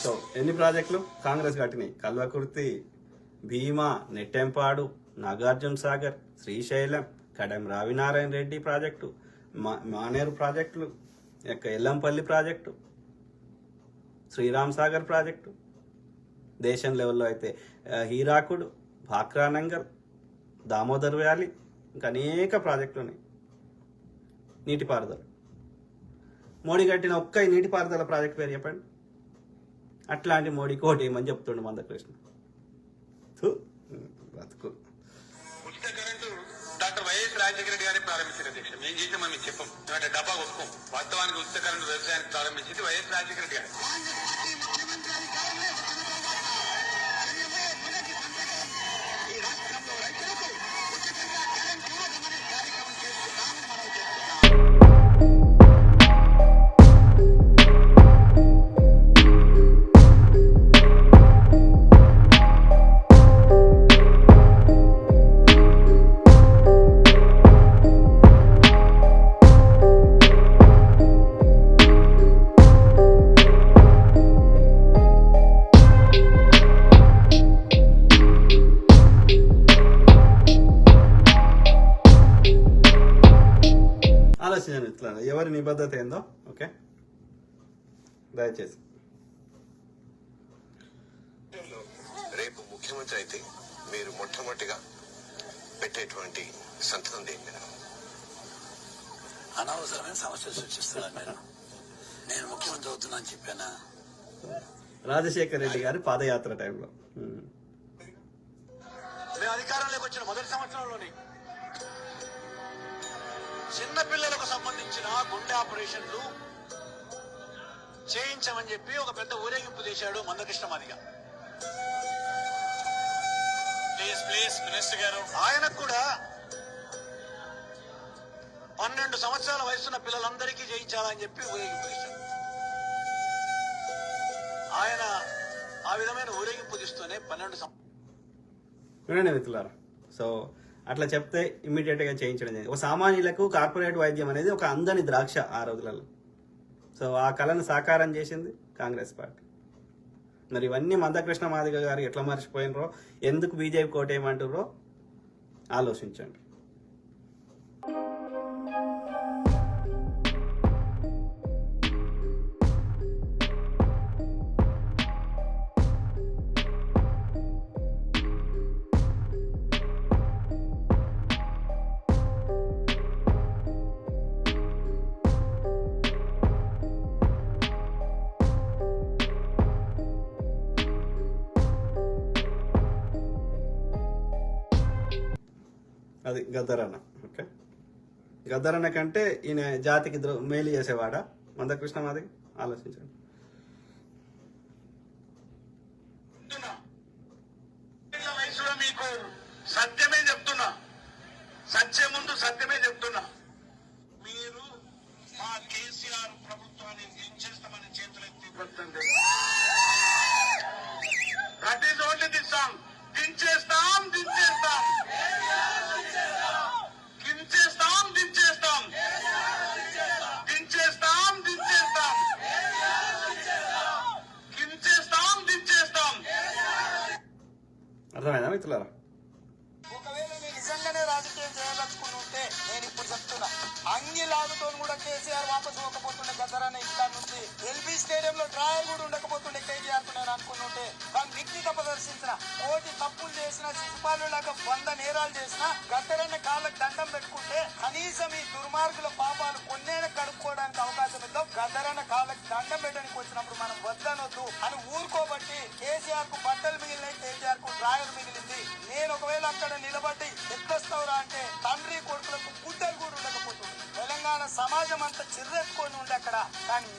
సో ఎన్ని ప్రాజెక్టులు కాంగ్రెస్ కట్టినాయి? కల్వకుర్తి, భీమా, నెట్టెంపాడు, నాగార్జున సాగర్, శ్రీశైలం, కడెం రావినారాయణ రెడ్డి ప్రాజెక్టు, మానేరు ప్రాజెక్టులు, ఎల్లంపల్లి ప్రాజెక్టు, శ్రీరామ్ సాగర్ ప్రాజెక్టు, దేశం లెవెల్లో అయితే హీరాకుడు, భాక్రానంగల్, దామోదర్ వ్యాలీ, ఇంకా అనేక ప్రాజెక్టులు ఉన్నాయి. నీటిపారుదల, మోడీ కట్టిన ఒక్క నీటిపారుదల ప్రాజెక్ట్ పేరు చెప్పండి. అట్లాంటి మోడీ కోటి ఏమని చెప్తుండు మందకృష్ణ. బతుకు. ఉచిత current doctor YS Rajasekhara Reddy గారి ప్రారంభించిన అధ్యక్ష. మేము చేసామని మీకు చెప్పం, ఎందుకంటే డబ్బా ఒప్పుకోం. వాస్తవానికి ఉచిత కరెంటు వ్యవసాయానికి ప్రారంభించింది వైఎస్ రాజశేఖర రెడ్డి గారు. ఆలోచించండి ఇట్లా ఎవరి నిబద్ధత ఏందో. ఓకే, దయచేసి. రేపు ముఖ్యమంత్రి అయితే మీరు మొట్టమొదటిగా పెట్టేటువంటి సంతకం దేని మీద? అనవసరమైన సమస్యలు సృష్టిస్తున్నారు. నేను ముఖ్యమంత్రి అవుతున్నా అని చెప్పానా? రాజశేఖర్ రెడ్డి గారి పాదయాత్ర టైంలో మేము అధికారంలోకి వచ్చిన మొదటి సంవత్సరంలోనే చిన్న పిల్లలకు సంబంధించిన గుండె ఆపరేషన్లు చేయించమని చెప్పి ఒక పెద్ద ఊరేగింపు తీశాడు మందకృష్ణ మాదిగ. ప్లీజ్ మినిస్టర్ గారు, ఆయనకు కూడా 12 సంవత్సరాల వయసున్న పిల్లలందరికీ చేయించాలని చెప్పి ఊరేగింపు తీశాడు. ఆయన ఆ విధమైన ఊరేగింపు తీస్తూనే 12 వినండి మిత్రులారా. సో అట్లా చెప్తే ఇమ్మీడియట్ గా చేయించడం జరిగింది. ఒక సామాన్యులకు కార్పొరేట్ వైద్యం అనేది ఒక అందని ద్రాక్ష ఆ రోజులలో. సో ఆ కళను సాకారం చేసింది కాంగ్రెస్ పార్టీ. మరి ఇవన్నీ మందకృష్ణ మాదిగ గారు ఎట్లా మర్చిపోయినరో, ఎందుకు బీజేపీ కోటేయమంటారో ఆలోచించండి. అది గద్దరన్న. ఓకే, గద్దరన్న కంటే ఈయన జాతికి మేలు చేసేవాడా మందకృష్ణ మాదిగ? ఆలోచించండి. వయసులో మీకు సత్యమే చెప్తున్నా, సత్యం ముందు సత్యమే చెప్తున్నా. మీరు మా కేసీఆర్ ప్రభుత్వాన్ని దించేస్తామని చేతులు ఎత్తి పడుతుంది. That is only the song. దించేస్తాం దించేస్తాం దించేస్తాం దించేస్తాం దించేస్తాం దించేస్తాం దించేస్తాం దించేస్తాం. అర్థమైందా మిత్రులారా? ఒకవేళ నేను నిజంగానే రాజకీయం చేయదలుచుకుని ఉంటే నేను ఇప్పుడు చెప్తున్నా, అంగి లాగుతో కూడా కేసీఆర్ వాపసు పోకపోతుండే గద్దరన్న ఇక్కడ నుంచి. ఎల్బీ స్టేడియంలో డ్రాయర్ కూడా ఉండకపోతుండే కేటీఆర్ కు నేను అనుకుని ఉంటే. కానీ విఘ్నత ప్రదర్శించిన, కోటి తప్పులు చేసిన, శిశుపాలు లాగా 100 నేరాలు చేసిన గద్దరన్న కాళ్ళకు దండం పెట్టుకుంటే కనీసం ఈ దుర్మార్గుల పాపాలు కొన్నేళ్ళ కడుక్కోవడానికి అవకాశం ఇద్దాం. గద్దరన్న కాళ్ళకు దండం పెట్టడానికి వచ్చినప్పుడు మనం వద్దనొద్దు అని ఊరుకోబట్టి కేసీఆర్ కు బట్టలు మిగిలినాయి, కేటీఆర్ కు డ్రాయర్ మిగిలింది. నేను ఒకవేళ అక్కడ నిలబడి ఎత్తొస్తావురా అంటే తండ్రి కొడుకులకు గుడ్డలు కూడా ఉండకపోతుంది. తెలంగాణ సమాజం అంతా చిర్రెత్తుకొని ఉండే అక్కడ. కానీ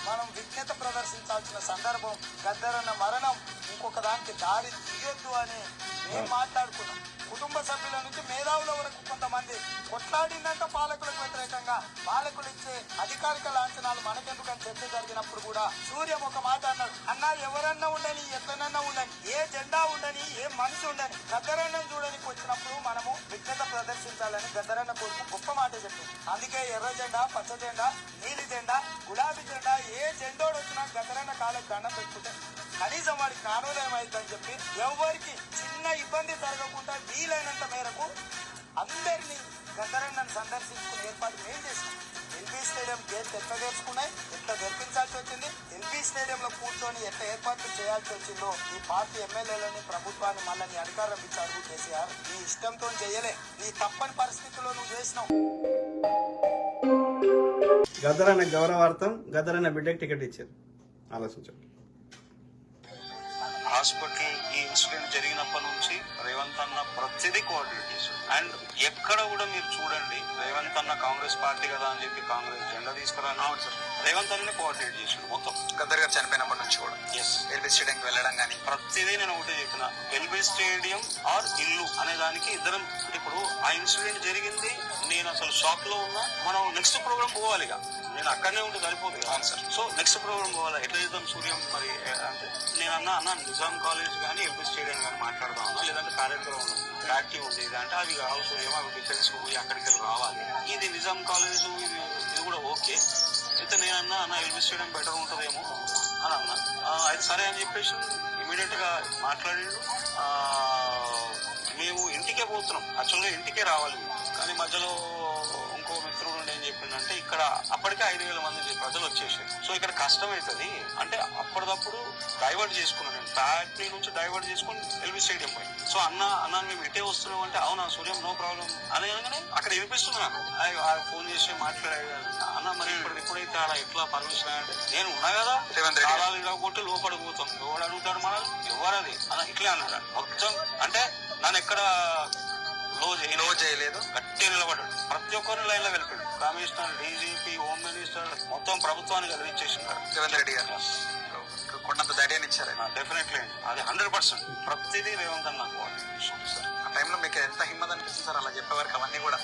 మనం విఘ్నత ప్రదర్శించాల్సిన సందర్భం. గద్దరన్న మరణం ఇంకొక దానికి దారి తీయొద్దు అని మేము మాట్లాడుకున్నాం. కుటుంబ సభ్యుల నుంచి మేధావుల వరకు కొంతమంది కొట్లాడిందంటే పాలకులకు వ్యతిరేకంగా. పాలకులు ఇచ్చే అధికారిక లాంఛనాలు మనకెందుకని చర్చ జరిగినప్పుడు కూడా సూర్యం ఒక మాట అన్నాడు, అన్నా ఎవరన్నా ఉండని, ఎట్లనన్నా ఉండని, ఏ జెండా ఉండని, ఏ మనిషి ఉండని, గద్దరన్నం చూడడానికి వచ్చినప్పుడు మనము విఘ్నత ప్రదర్శించాలని గద్దరన్న కొడుకు గొప్ప మాట చెప్పింది. అందుకే ఎర్ర జెండా, పచ్చ జెండా, నీలి జెండా, గులాబీ జెండా, ఏ జెండోడు వచ్చినా గద్దరన్న కాళ్ళకి దండం పెట్టుకుంటే కనీసం వాడికి జ్ఞానోదయం అవుతుందని చెప్పి ఎవరికి చిన్న ఇబ్బంది జరగకుండా వీలైనంత మేరకు అందరినీ గద్దరన్నను సందర్శించుకునే ఏర్పాటు మేము చేసినాం. ఎల్బీ స్టేడియం గేట్ ఎట్లా తెరుచుకున్నాయి, ఎట్లా తెరిపించాల్సి వచ్చింది, ఎల్బీ స్టేడియంలో కూర్చొని ఎట్లా ఏర్పాట్లు చేయాల్సి వచ్చిందో ఈ పార్టీ ఎమ్మెల్యేలని, ప్రభుత్వాన్ని మళ్ళీ అధికారం ఇచ్చారు కేసీఆర్. నీ ఇష్టంతో చేయలే, నీ తప్పని పరిస్థితుల్లో నువ్వు చేసినావు. గద్దరన్న గౌరవార్థం గద్దరన్న బిడ్డకి టికెట్ ఇచ్చారు. ఆలోచించండి. హాస్పిటల్ ఈ ఇన్సిడెంట్ జరిగినప్పటి నుంచి రేవంత్ అన్న ప్రతిదీ కోఆర్డినేట్ చేశారు. అండ్ ఎక్కడ కూడా మీరు చూడండి, రేవంత్ అన్న కాంగ్రెస్ పార్టీ కదా అని చెప్పి కాంగ్రెస్ జెండా తీసుకురాను రేవంత్ అన్ననే కోఆర్డినేట్ చేశాడు మొత్తం. గద్దర్ గారు చనిపోయినప్పటి నుంచి కూడా ఎల్బీ స్టేడియంకి వెళ్ళడం కానీ ప్రతిదీ నేను ఒకటే చెప్పిన, ఎల్బీ స్టేడియం ఆర్ ఇల్లు అనే దానికి ఇద్దరం. ఇప్పుడు ఆ ఇన్సిడెంట్ జరిగింది, నేను అసలు షాక్ లో ఉన్నా. మనం నెక్స్ట్ ప్రోగ్రామ్ పోవాలిగా, నేను అక్కడనే ఉంటే సరిపోతుంది కదా సార్. సో నెక్స్ట్ ప్రోగ్రామ్ పోవాలి. ఎట్లా చేద్దాం సూర్యం మరి అంటే నేను అన్నా నిజాం కాలేజ్ కానీ ఎల్బీ స్టేడియం కానీ మాట్లాడదాం అన్నా, లేదంటే కార్యక్రమం యాక్టివ్ ఉంది అంటే అది కావాలి సూర్యం, అవి డిఫెన్స్ పోయి అక్కడికి వెళ్ళి రావాలి. ఇది నిజాం కాలేజ్ ఇది కూడా ఓకే అయితే నేను అన్నా ఎల్బీ స్టేడియం బెటర్ ఉంటుందేమో అని అన్నా. అయితే సరే అని చెప్పేసి ఇమీడియట్ గా మాట్లాడిండు. మేము ఇంటికే పోతున్నాం, యాక్చువల్గా ఇంటికే రావాలి. కానీ మధ్యలో ఇంకో మిత్రుడు ఏం చెప్పిందంటే ఇక్కడ అప్పటికే 5,000 మంది ప్రజలు వచ్చేసారు. సో ఇక్కడ కష్టం అవుతుంది అంటే అప్పటికప్పుడు డైవర్ట్ చేసుకున్నాను నేను ఫ్యాక్టరీ నుంచి డైవర్ట్ చేసుకుని ఎల్బీ స్టేడియం పోయి. సో అన్న మేము ఇటే వస్తున్నాం అంటే అవునా సూర్యం నో ప్రాబ్లం అనగానే అక్కడ వినిపిస్తుంది నాకు. ఫోన్ చేసి మాట్లాడే అన్న మరి ఇప్పుడైతే అలా ఎట్లా పర్మిషన్ అంటే నేను ఉన్నా కదా తాళాలు ఇవ్వకొట్టి లోపలికి పోతాం. ఎవడు అడుగుతాడు మనల్ని ఎవరది అన్న ఇట్లే అన్నాడు. మొత్తం అంటే నన్ను ఎక్కడ లో చేయలేదు, గట్టి నిలబడ్డాడు. ప్రతి ఒక్కరిని లైన్ లో వెళ్ళిపోయాడు. కమిషనర్, డీజీపీ, హోమ్ మినిస్టర్ మొత్తం ప్రభుత్వానికి ఎదిరించేసింటారు. రేవంత్ రెడ్డి గారు కొండంత ధైర్యాన్ని ఇచ్చారు. డెఫినెట్లీ అది 100%. ప్రతిదీ రేవంత్ అన్న ఆ టైంలో మీకు ఎంత హిమ్మత్ అనిపిస్తుంది సార్ అలా చెప్పేవారికి? అవన్నీ కూడా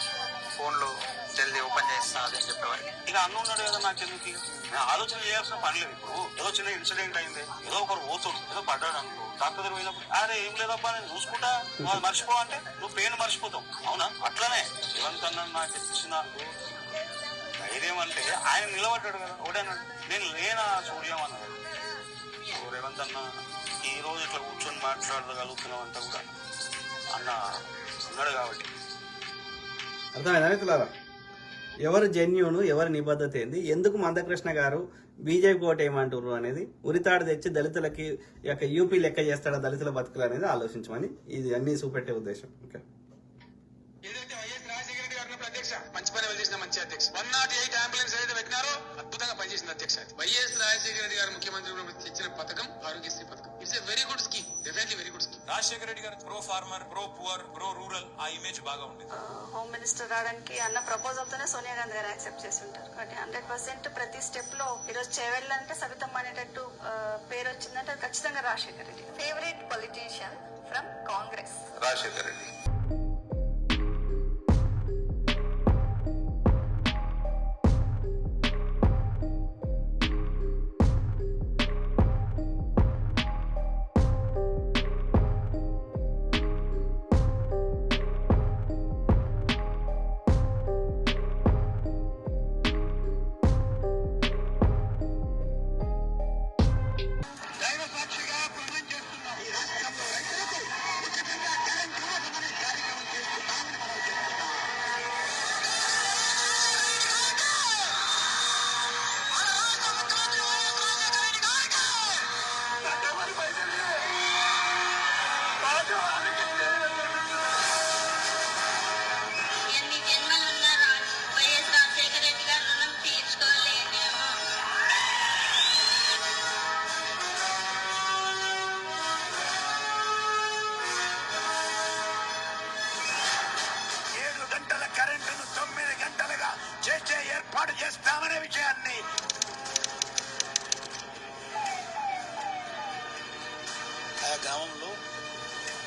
ఫోన్లో జల్దీ ఓపెన్ చేస్తా అదే చెప్పేవారికి. ఇక అన్న ఉన్నాడు కదా నాకు ఎందుకు నేను ఆలోచన చేయాల్సిన పని లేదు. ఇప్పుడు ఏదో చిన్న ఇన్సిడెంట్ అయింది, ఏదో ఒకరు పోతుడు, ఏదో పడ్డాడు అనుకో, డాక్టర్ దగ్గర పోయినప్పుడు అరే ఏం లేదబ్బా నేను చూసుకుంటా నువ్వు మర్చిపో అంటే నువ్వు పెయిన్ మర్చిపోతావు. అవునా? అట్లనే రేవంత్ అన్న నాకు ఇచ్చిన ధైర్యం అంటే ఆయన నిలబడ్డాడు కదా. ఒకటేనాడు నేను లేనా సూర్యం అన్నాడు. సో రేవంత్ అన్న ఈ రోజు ఇట్లా కూర్చొని మాట్లాడగలుగుతున్నాం అంతా కూడా అన్న ఉన్నాడు కాబట్టి. అర్థమైందా మిత్రులారా? ఎవరు జెన్యూను, ఎవరి నిబద్ధత ఏంది, ఎందుకు మందకృష్ణ గారు బీజేపీ ఓటు ఏమంటారు అనేది ఉరితాడు తెచ్చి దళితులకి యొక్క యూపీ లెక్క చేస్తాడా దళితుల బతుకులు అనేది ఆలోచించమని ఇది అన్ని చూపెట్టే ఉద్దేశం. ఓకే, ఏదైతే వైఎస్ రాజశేఖర రెడ్డి గారు అధ్యక్ష మంచి పని చేసిన మంచి అధ్యక్ష 108 అంబులెన్స్ ఏదైతే పెట్టినారో అద్భుతంగా పనిచేసిన అధ్యక్ష. వైఎస్ రాజశేఖర రెడ్డి గారు ముఖ్యమంత్రి తెచ్చిన పథకం ఆరోగ్యశ్రీ పథకం. It's a very good scheme, definitely very good scheme. Rajasekhara Reddy గారు pro farmer, pro poor, pro rural ఆ ఇమేజ్ బాగా ఉండేది. హోమ్ మినిస్టర్ రావడానికి అన్న ప్రపోజల్ తోనే సోనియా గాంధీ గారు యాక్సెప్ట్ చేసి ఉంటారు. కాబట్టి 100% ప్రతి స్టెప్ లో ఈరోజు చేవెళ్ళంటే సవితమ్మ అనేటట్టు పేరు వచ్చిందంటే అది ఖచ్చితంగా Rajasekhara Reddy. Favourite politician from Congress Rajasekhara Reddy. ఎన్ని జన్మలున్నా వైఎస్ రాజశేఖర రెడ్డి గారు రుణం తీర్చుకోలేనేమో. ఏడు గంటల కరెంటును 9 గంటలుగా చేసే ఏర్పాటు చేస్తామనే విషయాన్ని ఆ గ్రామంలో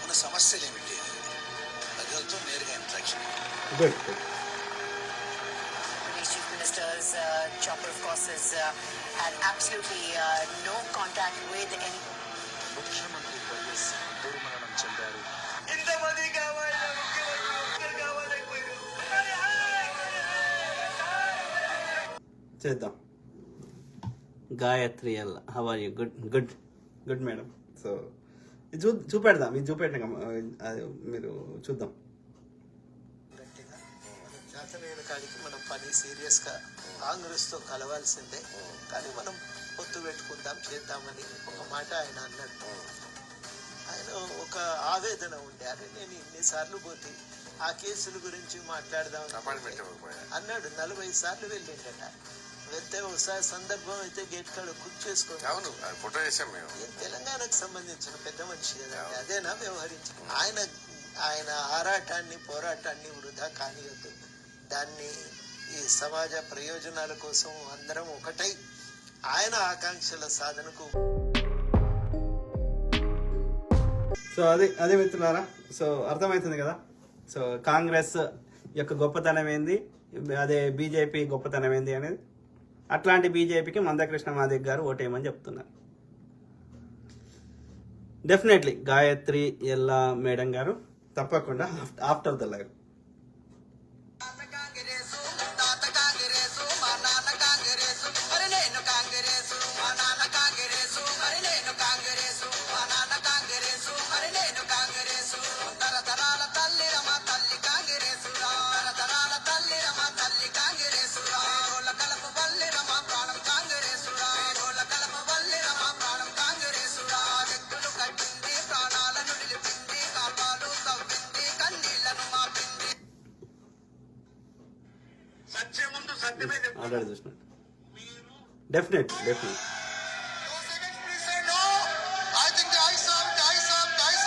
ఉన్న సమస్యలు ఏమిటి ప్రజలతో నేరుగా interaction. Good. Chief Minister's chopper of course has had absolutely no contact with any. ముఖ్యమంత్రి వైఎస్ దుర్మరణం చెందారు. ఇంతమంది కావాలి ముఖ్యమంత్రి కావాలైపోయారు. చేద్దాం. గాయత్రి ఎల్ how are you? Good good good madam. So ఇది చూపెడదాం, ఇది చూపెట్టిన అది మీరు చూద్దాం. గట్టిగా మనం చేతనైన కాడికి మనం పని సీరియస్గా కాంగ్రెస్తో కలవాల్సిందే, కానీ మనం పొత్తు పెట్టుకుందాం చేద్దామని ఒక మాట ఆయన అన్నాడు. ఆయన ఒక ఆవేదన ఉండే, అరే నేను ఇన్నిసార్లు పోతే ఆ కేసుల గురించి మాట్లాడదాం అన్నాడు. 40 సార్లు వెళ్ళిండట. వెళ్తే ఒకసారి సందర్భం అయితే గేట్ కాడ కూర్చేసుకోండి. అవును, ఫోటో చేసాం మేము. తెలంగాణకు సంబంధించిన పెద్ద మనిషి కదండి, అదేనా వ్యవహరించి ఆయన ఆరాటాన్ని పోరాటాన్ని వృధా కానియొద్దు. దాన్ని ఈ సమాజ ప్రయోజనాల కోసం అందరం ఒకటై ఆయన ఆకాంక్షల సాధనకు. సో అదే మిత్రులారా, సో అర్థమవుతుంది కదా. సో కాంగ్రెస్ యొక్క గొప్పతనం ఏంది, అదే బీజేపీ గొప్పతనం ఏంది అనేది. అట్లాంటి బీజేపీకి మందకృష్ణ మాదిక్ గారు ఓటేయమని చెప్తున్నారు. డెఫినెట్లీ గాయత్రి ఎల్లా మేడం గారు తప్పకుండా ఆఫ్టర్ ద లైవ్. ఆల్రెడీ చూసినట్టు. Definite. I think the ayes have it.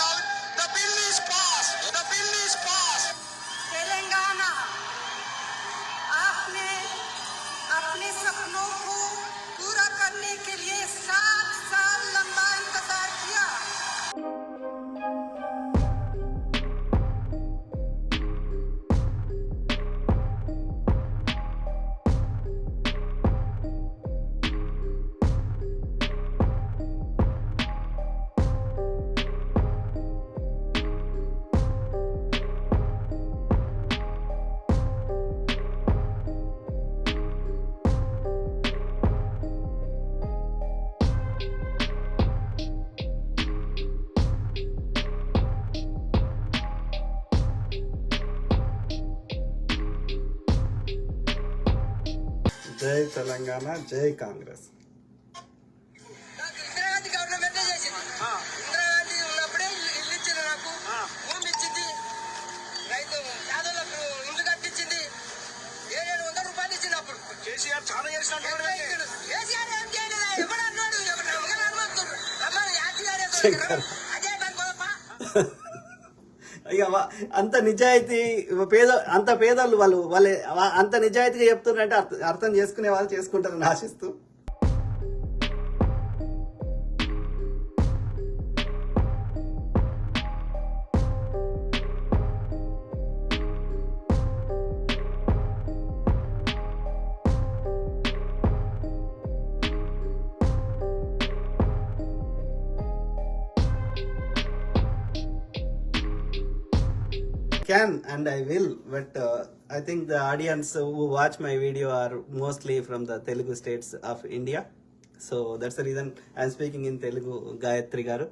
The bill is passed. Telangana आपने अपने सपनों को पूरा करने के लिए 7 साल लंबा इंतजार किया. జై తెలంగాణ, జై కాంగ్రెస్. ఇందిరాగాంధీ గవర్నమెంట్ చేసింది. ఇందిరాగాంధీ ఉన్నప్పుడే ఇల్లు ఇచ్చింది, నాకు భూమి ఇచ్చింది, రైతు పేదలకు ఇల్లు కట్టించింది, 700 రూపాయలు ఇచ్చింది. అప్పుడు కేసీఆర్ చాలా చేసినట్టు కేసీఆర్ ఏం చేయలేదు. ఎవరు అన్నాడు? అదే దాని గొప్ప. ఇక అంత నిజాయితీ అంత పేదోళ్ళు వాళ్ళు అంత నిజాయితీగా చెప్తున్నారంటే అర్థం చేసుకునే వాళ్ళు చేసుకుంటారని ఆశిస్తూ can and I will, but I think the audience who watch my video are mostly from the Telugu states of India, so that's the reason I'm speaking in Telugu. Gayatri garu.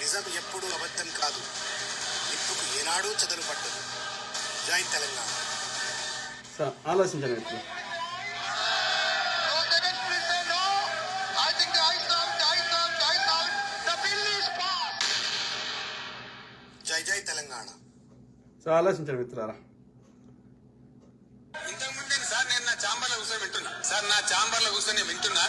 నిజం ఎప్పుడు అబద్ధం కాదు, నిప్పుకు ఏనాడూ చెదలు పట్టదు. జై తెలంగాణ. ఆలోచించండి. జై జై తెలంగాణ. సో ఆలోచించండి మిత్రులారా. ఇంతకుముందే సార్ నేను నా చాంబర్లో కూర్చొని వింటున్నా.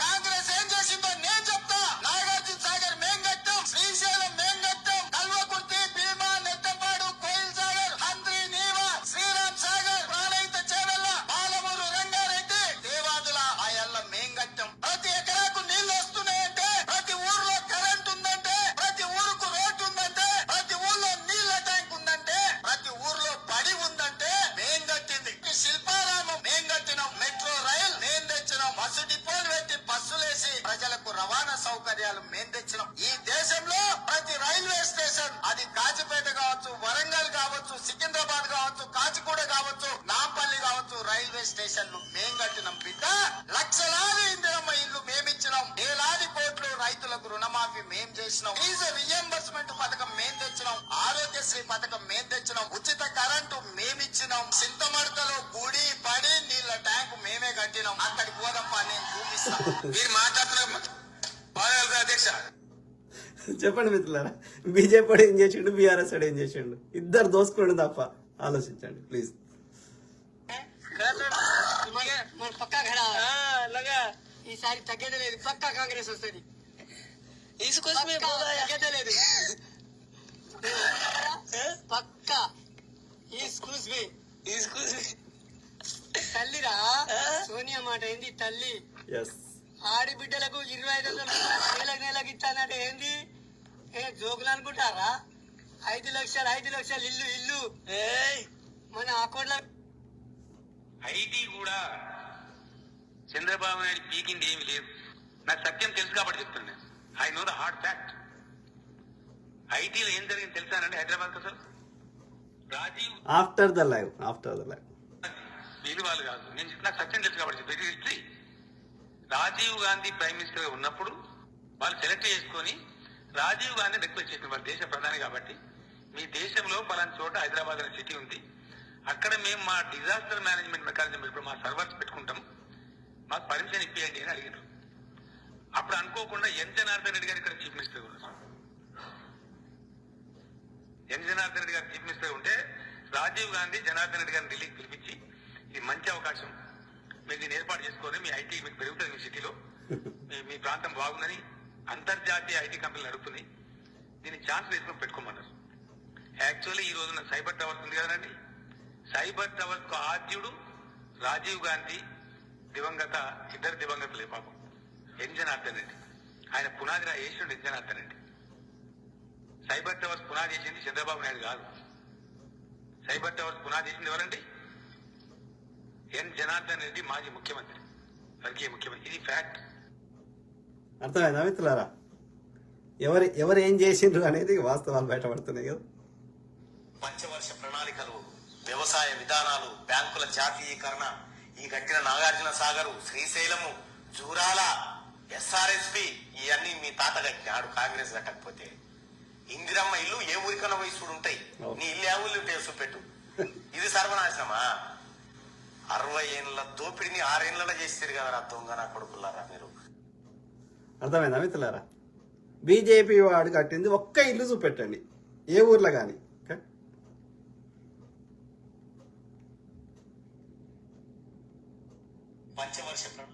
కాంగ్రెస్ ఏం చేసిందో నేను చెప్తా. నాగార్జున సాగర్ మేం కట్టాం, శ్రీశైలం మేం కట్టాం, కల్వకుర్తి, భీమా, నెట్టంపాడు, కోయిల్ సాగర్, హంద్రి, నీవా, శ్రీరామ్ సాగర్, ప్రాణహిత చేవెళ్ళ, పాలమూరు, రంగారెడ్డి, దేవాదుల ఆయల్ల మేం కట్టాం. ప్రతి ఎకరాకు నీళ్లు వస్తున్నాయంటే, ప్రతి ఊర్లో కరెంట్ ఉందంటే, ప్రతి ఊరుకు రోడ్డు ఉందంటే, ప్రతి ఊర్లో నీళ్ల ట్యాంక్ ఉందంటే, ప్రతి ఊర్లో బడి ఉందంటే మేం కట్టింది. శిల్పారామం మేం కట్టినాం, మెట్రో రైల్ మేం తెచ్చినాం, బస్సు డిపోలు పెట్టి బస్సులేసి ప్రజా రియంబర్స్మెంట్ పథకం మేం తెచ్చినాం, ఆరోగ్యశ్రీ పథకం మేం తెచ్చినాం, ఉచిత కరెంటు మేమిచ్చినాం, సింతమడకలో గుడి పడి నీళ్ళ ట్యాంకు మేమే కట్టినాం. అక్కడికి పోదాం నేను చూపిస్తాను. మీరు మాట్లాడుతున్నారు అధ్యక్ష. చెప్పండి మిత్రులారా, బీజేపీ వాడు ఏం చేసిండు, బీఆర్ఎస్ వాడు ఏం చేసిండు, ఇద్దరు దోసుకోండి తప్ప. ఆలోచించండి ప్లీజ్. పక్కా ఖడా ఈసారి తగ్గేది లేదు, పక్కా కాంగ్రెస్ వస్తుంది. తగ్గేదే లేదు పక్కా. తల్లిరా సోనియా మాట ఏంది తల్లి. ఎస్, ఆడిబిడ్డలకు 25,000 నెలకు ఇస్తానంటే ఏంది, జోకులు అనుకుంటారా? 5 లక్షలు ఇల్లు మన అకౌంట్లో. ఐటీ కూడా చంద్రబాబు నాయుడు పీకింది ఏమి లేదు. నాకు సత్యం తెలుసు కాబట్టి చెప్తున్నాను. I know the hard fact. ఐటీలో ఏం జరిగింది తెలుసానండి హైదరాబాద్ అసలు? రాజీవ్ ఆఫ్టర్ ద లైవ్ వీళ్ళు వాళ్ళు కాదు, నాకు సత్యం తెలుసు కాబట్టి చెప్తాను. History. Rajiv Gandhi prime minister గా ఉన్నప్పుడు వాళ్ళు సెలెక్ట్ చేసుకొని రాజీవ్ గాంధీ రిక్వెస్ట్ చేసిన, వాళ్ళ దేశ ప్రధాని కాబట్టి మీ దేశంలో పలానా చోట హైదరాబాద్ అనే సిటీ ఉంది, అక్కడ మేము మా డిజాస్టర్ మేనేజ్మెంట్ మెకానిజం ఇప్పుడు మా సర్వర్స్ పెట్టుకుంటాం, మాకు పర్మిషన్ ఇప్పియండి అని అడిగారు. అప్పుడు అనుకోకుండా ఎన్ జనార్దన్ రెడ్డి గారు ఇక్కడ చీఫ్ మినిస్టర్ ఉన్నారు. ఎన్ జనార్దన్ రెడ్డి గారు చీఫ్ మినిస్టర్ ఉంటే రాజీవ్ గాంధీ జనార్దన్ రెడ్డి గారిని ఢిల్లీకి పిలిపించి, ఇది మంచి అవకాశం, మీరు దీన్ని ఏర్పాటు చేసుకొని మీ ఐటీ మీకు పెరుగుతుంది, మీ సిటీలో మీ ప్రాంతం బాగుందని అంతర్జాతీయ ఐటీ కంపెనీలు అడుగుతున్నాయి, దీన్ని ఛాన్స్ వేసుకొని పెట్టుకోమన్నారు. యాక్చువల్లీ ఈ రోజున సైబర్ టవర్స్ ఉంది కదండి, సైబర్ టవర్స్ కు ఆద్యుడు రాజీవ్ గాంధీ, ఇద్దరు దివంగతులే పాపం, ఎన్ జనార్దన్ రెడ్డి. ఆయన పునాది వేసిండు ఎన్ జనార్దన్ రెడ్డి. సైబర్ టవర్స్ పునాది చేసింది చంద్రబాబు నాయుడు కాదు. సైబర్ టవర్స్ పునాది చేసింది ఎవరండి? ఎన్ జనార్దన్ రెడ్డి, మాజీ ముఖ్యమంత్రి, వర్గీయ ముఖ్యమంత్రి. ఇది ఫ్యాక్ట్. అర్థమైందా మిత్రులారా? ఎవరు ఏం చేసిండ్రు అనేది వాస్తవాలు బయటపడుతున్నాయి కదా. పంచవర్ష ప్రణాళికలు, వ్యవసాయ విధానాలు, బ్యాంకుల జాతీయీకరణ, ఈ కట్టిన నాగార్జున సాగరు, శ్రీశైలము, జూరాల, ఎస్ఆర్ఎస్పి, ఇవన్నీ మీ తాత కట్టినాడు, కాంగ్రెస్ కట్టకపోతే. ఇందిరమ్మ ఇల్లు ఏ ఊరికన్నా వయసుడు ఉంటాయి, నీ ఇల్లు ఏ ఊళ్ళు ఉంటే చూపెట్టు. ఇది సర్వనాశనమా? 60 ఏళ్ళ దోపిడిని 6 ఏళ్ళలో చేస్తారు కదా దొంగ నా కొడుకులారా మీరు. అర్థమైందా మిత్రులారా? బీజేపీ వాడు కట్టింది ఒక్క ఇల్లు చూపెట్టండి ఏ ఊర్లో కానీ. పంచవర్ష ప్రణాళిక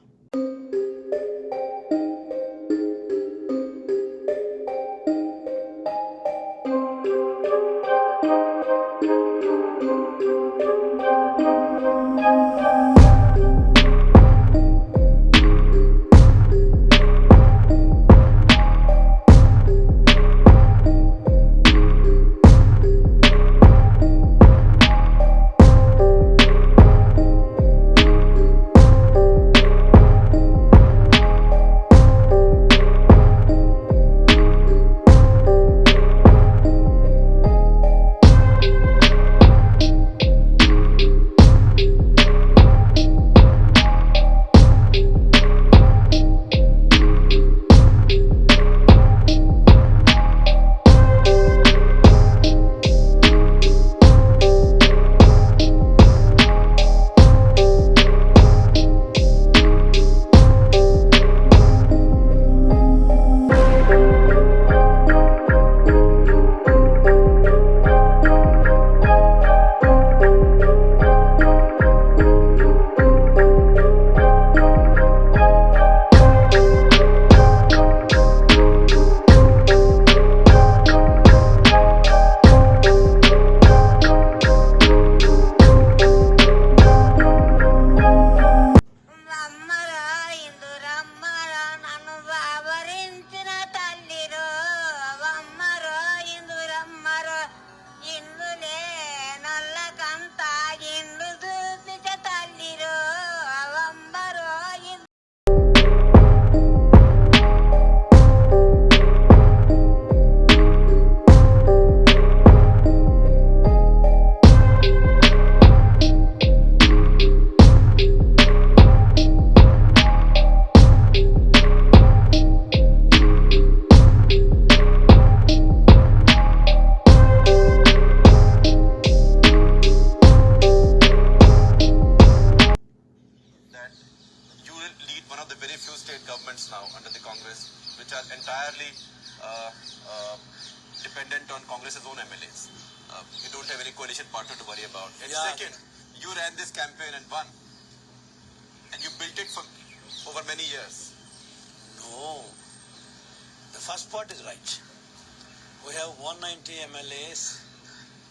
dependent on Congress's own MLAs. You don't have any coalition partner to worry about. And Yeah. second, you ran this campaign and won. And you built it for over many years. No. The first part is right. We have 190 MLAs.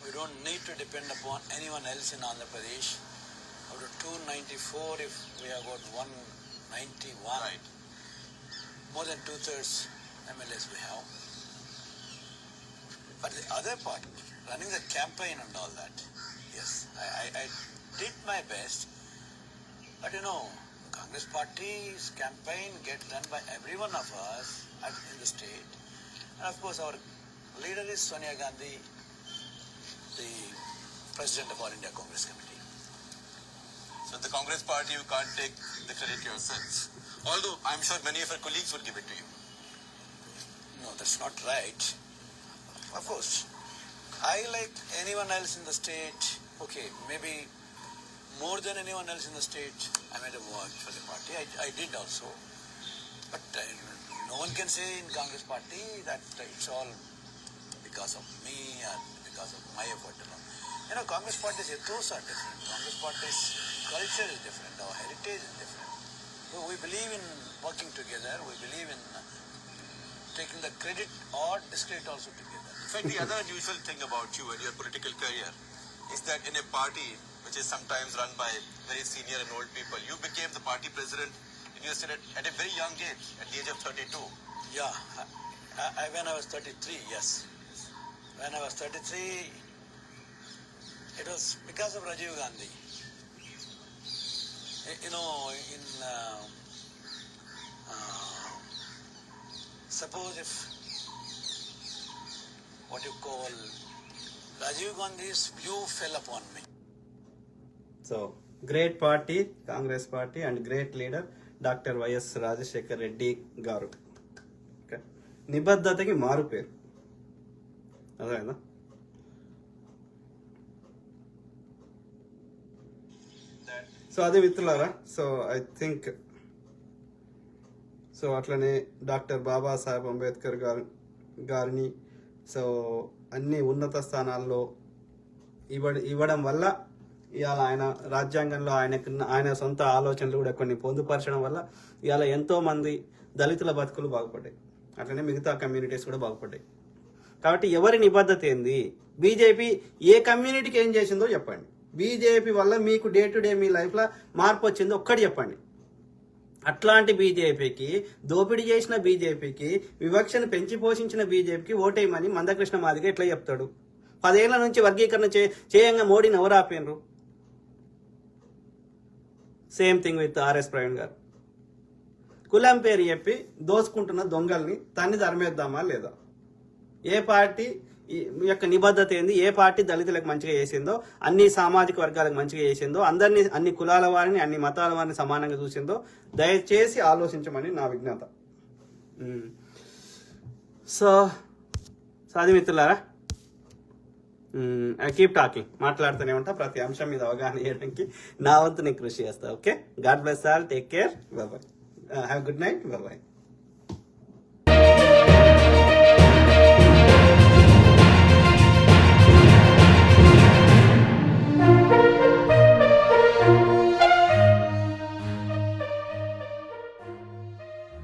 We don't need to depend upon anyone else in Andhra Pradesh. Out of 294, if we have got 191, Right. more than 2/3 MLAs we have. But the other part, running the campaign and all that, yes, I did my best. But you know, Congress Party's campaign gets done by every one of us in the state. And of course, our leader is Sonia Gandhi, the president of All India Congress Committee. So the Congress Party, you can't take the credit yourselves. Although I'm sure many of your colleagues would give it to you. No, that's not right. Of course, I, like anyone else in the state, okay, maybe more than anyone else in the state, I might have worked for the party. I did also. But no one can say in Congress Party that it's all because of me and because of my effort alone. You know, Congress Party's ethos are different. Congress Party's culture is different. Our heritage is different. So we believe in working together. We believe in taking the credit or discredit also together. In fact, the other unusual thing about you and your political career is that in a party which is sometimes run by very senior and old people, you became the party president in your state at a very young age, at the age of 32. Yeah, when I was 33, yes. When I was 33, it was because of Rajiv Gandhi. You know, in suppose if what you call Rajiv Gandhi's view fell upon me. So great party Congress party and great leader doctor YS Rajasekhar Reddy గారు. Okay, నిబద్ధతకి మారు పేరు. అదేనా? So అదే మిత్రులారా, so I think so అట్లనే doctor Babasaheb Ambedkar గారిని so అన్ని ఉన్నత స్థానాల్లో ఇవ్వడం వల్ల ఇవాళ ఆయన రాజ్యాంగంలో ఆయన సొంత ఆలోచనలు కూడా కొన్ని పొందుపరచడం వల్ల ఇవాళ ఎంతో మంది దళితుల బతుకులు బాగుపడ్డాయి. అట్లనే మిగతా కమ్యూనిటీస్ కూడా బాగుపడ్డాయి. కాబట్టి ఎవరి నిబద్ధత ఏంది? బీజేపీ ఏ కమ్యూనిటీకి ఏం చేసిందో చెప్పండి. బీజేపీ వల్ల మీకు డే టు డే మీ లైఫ్లో మార్పు వచ్చిందో ఒక్కటి చెప్పండి. అట్లాంటి బీజేపీకి, దోపిడీ చేసిన బీజేపీకి, వివక్షను పెంచి పోషించిన బీజేపీకి ఓటేయమని మందకృష్ణ మాదిగ ఎట్లా చెప్తాడు? 10 ఏళ్ల నుంచి వర్గీకరణ చేయంగా మోడీని ఎవరు ఆపేనరు? Same thing with RS Praveen గారు. కులం పేరు చెప్పి దోసుకుంటున్న దొంగల్ని తన్ని ధర్మేద్దామా లేదా? ఏ పార్టీ యొక్క నిబద్ధత ఏంది? ఏ పార్టీ దళితులకు మంచిగా చేసిందో, అన్ని సామాజిక వర్గాలకు మంచిగా చేసిందో, అందరినీ, అన్ని కులాల వారిని, అన్ని మతాల వారిని సమానంగా చూసిందో దయచేసి ఆలోచించమని నా విజ్ఞత. సో అది మిత్రులారా, ఐ కీప్ టాకింగ్, మాట్లాడుతూనే ఉంటా. ప్రతి అంశం మీద అవగాహన చేయడానికి నా వంతు నేను కృషి చేస్తా. Okay, God bless all, take care, bye, have good night, bye.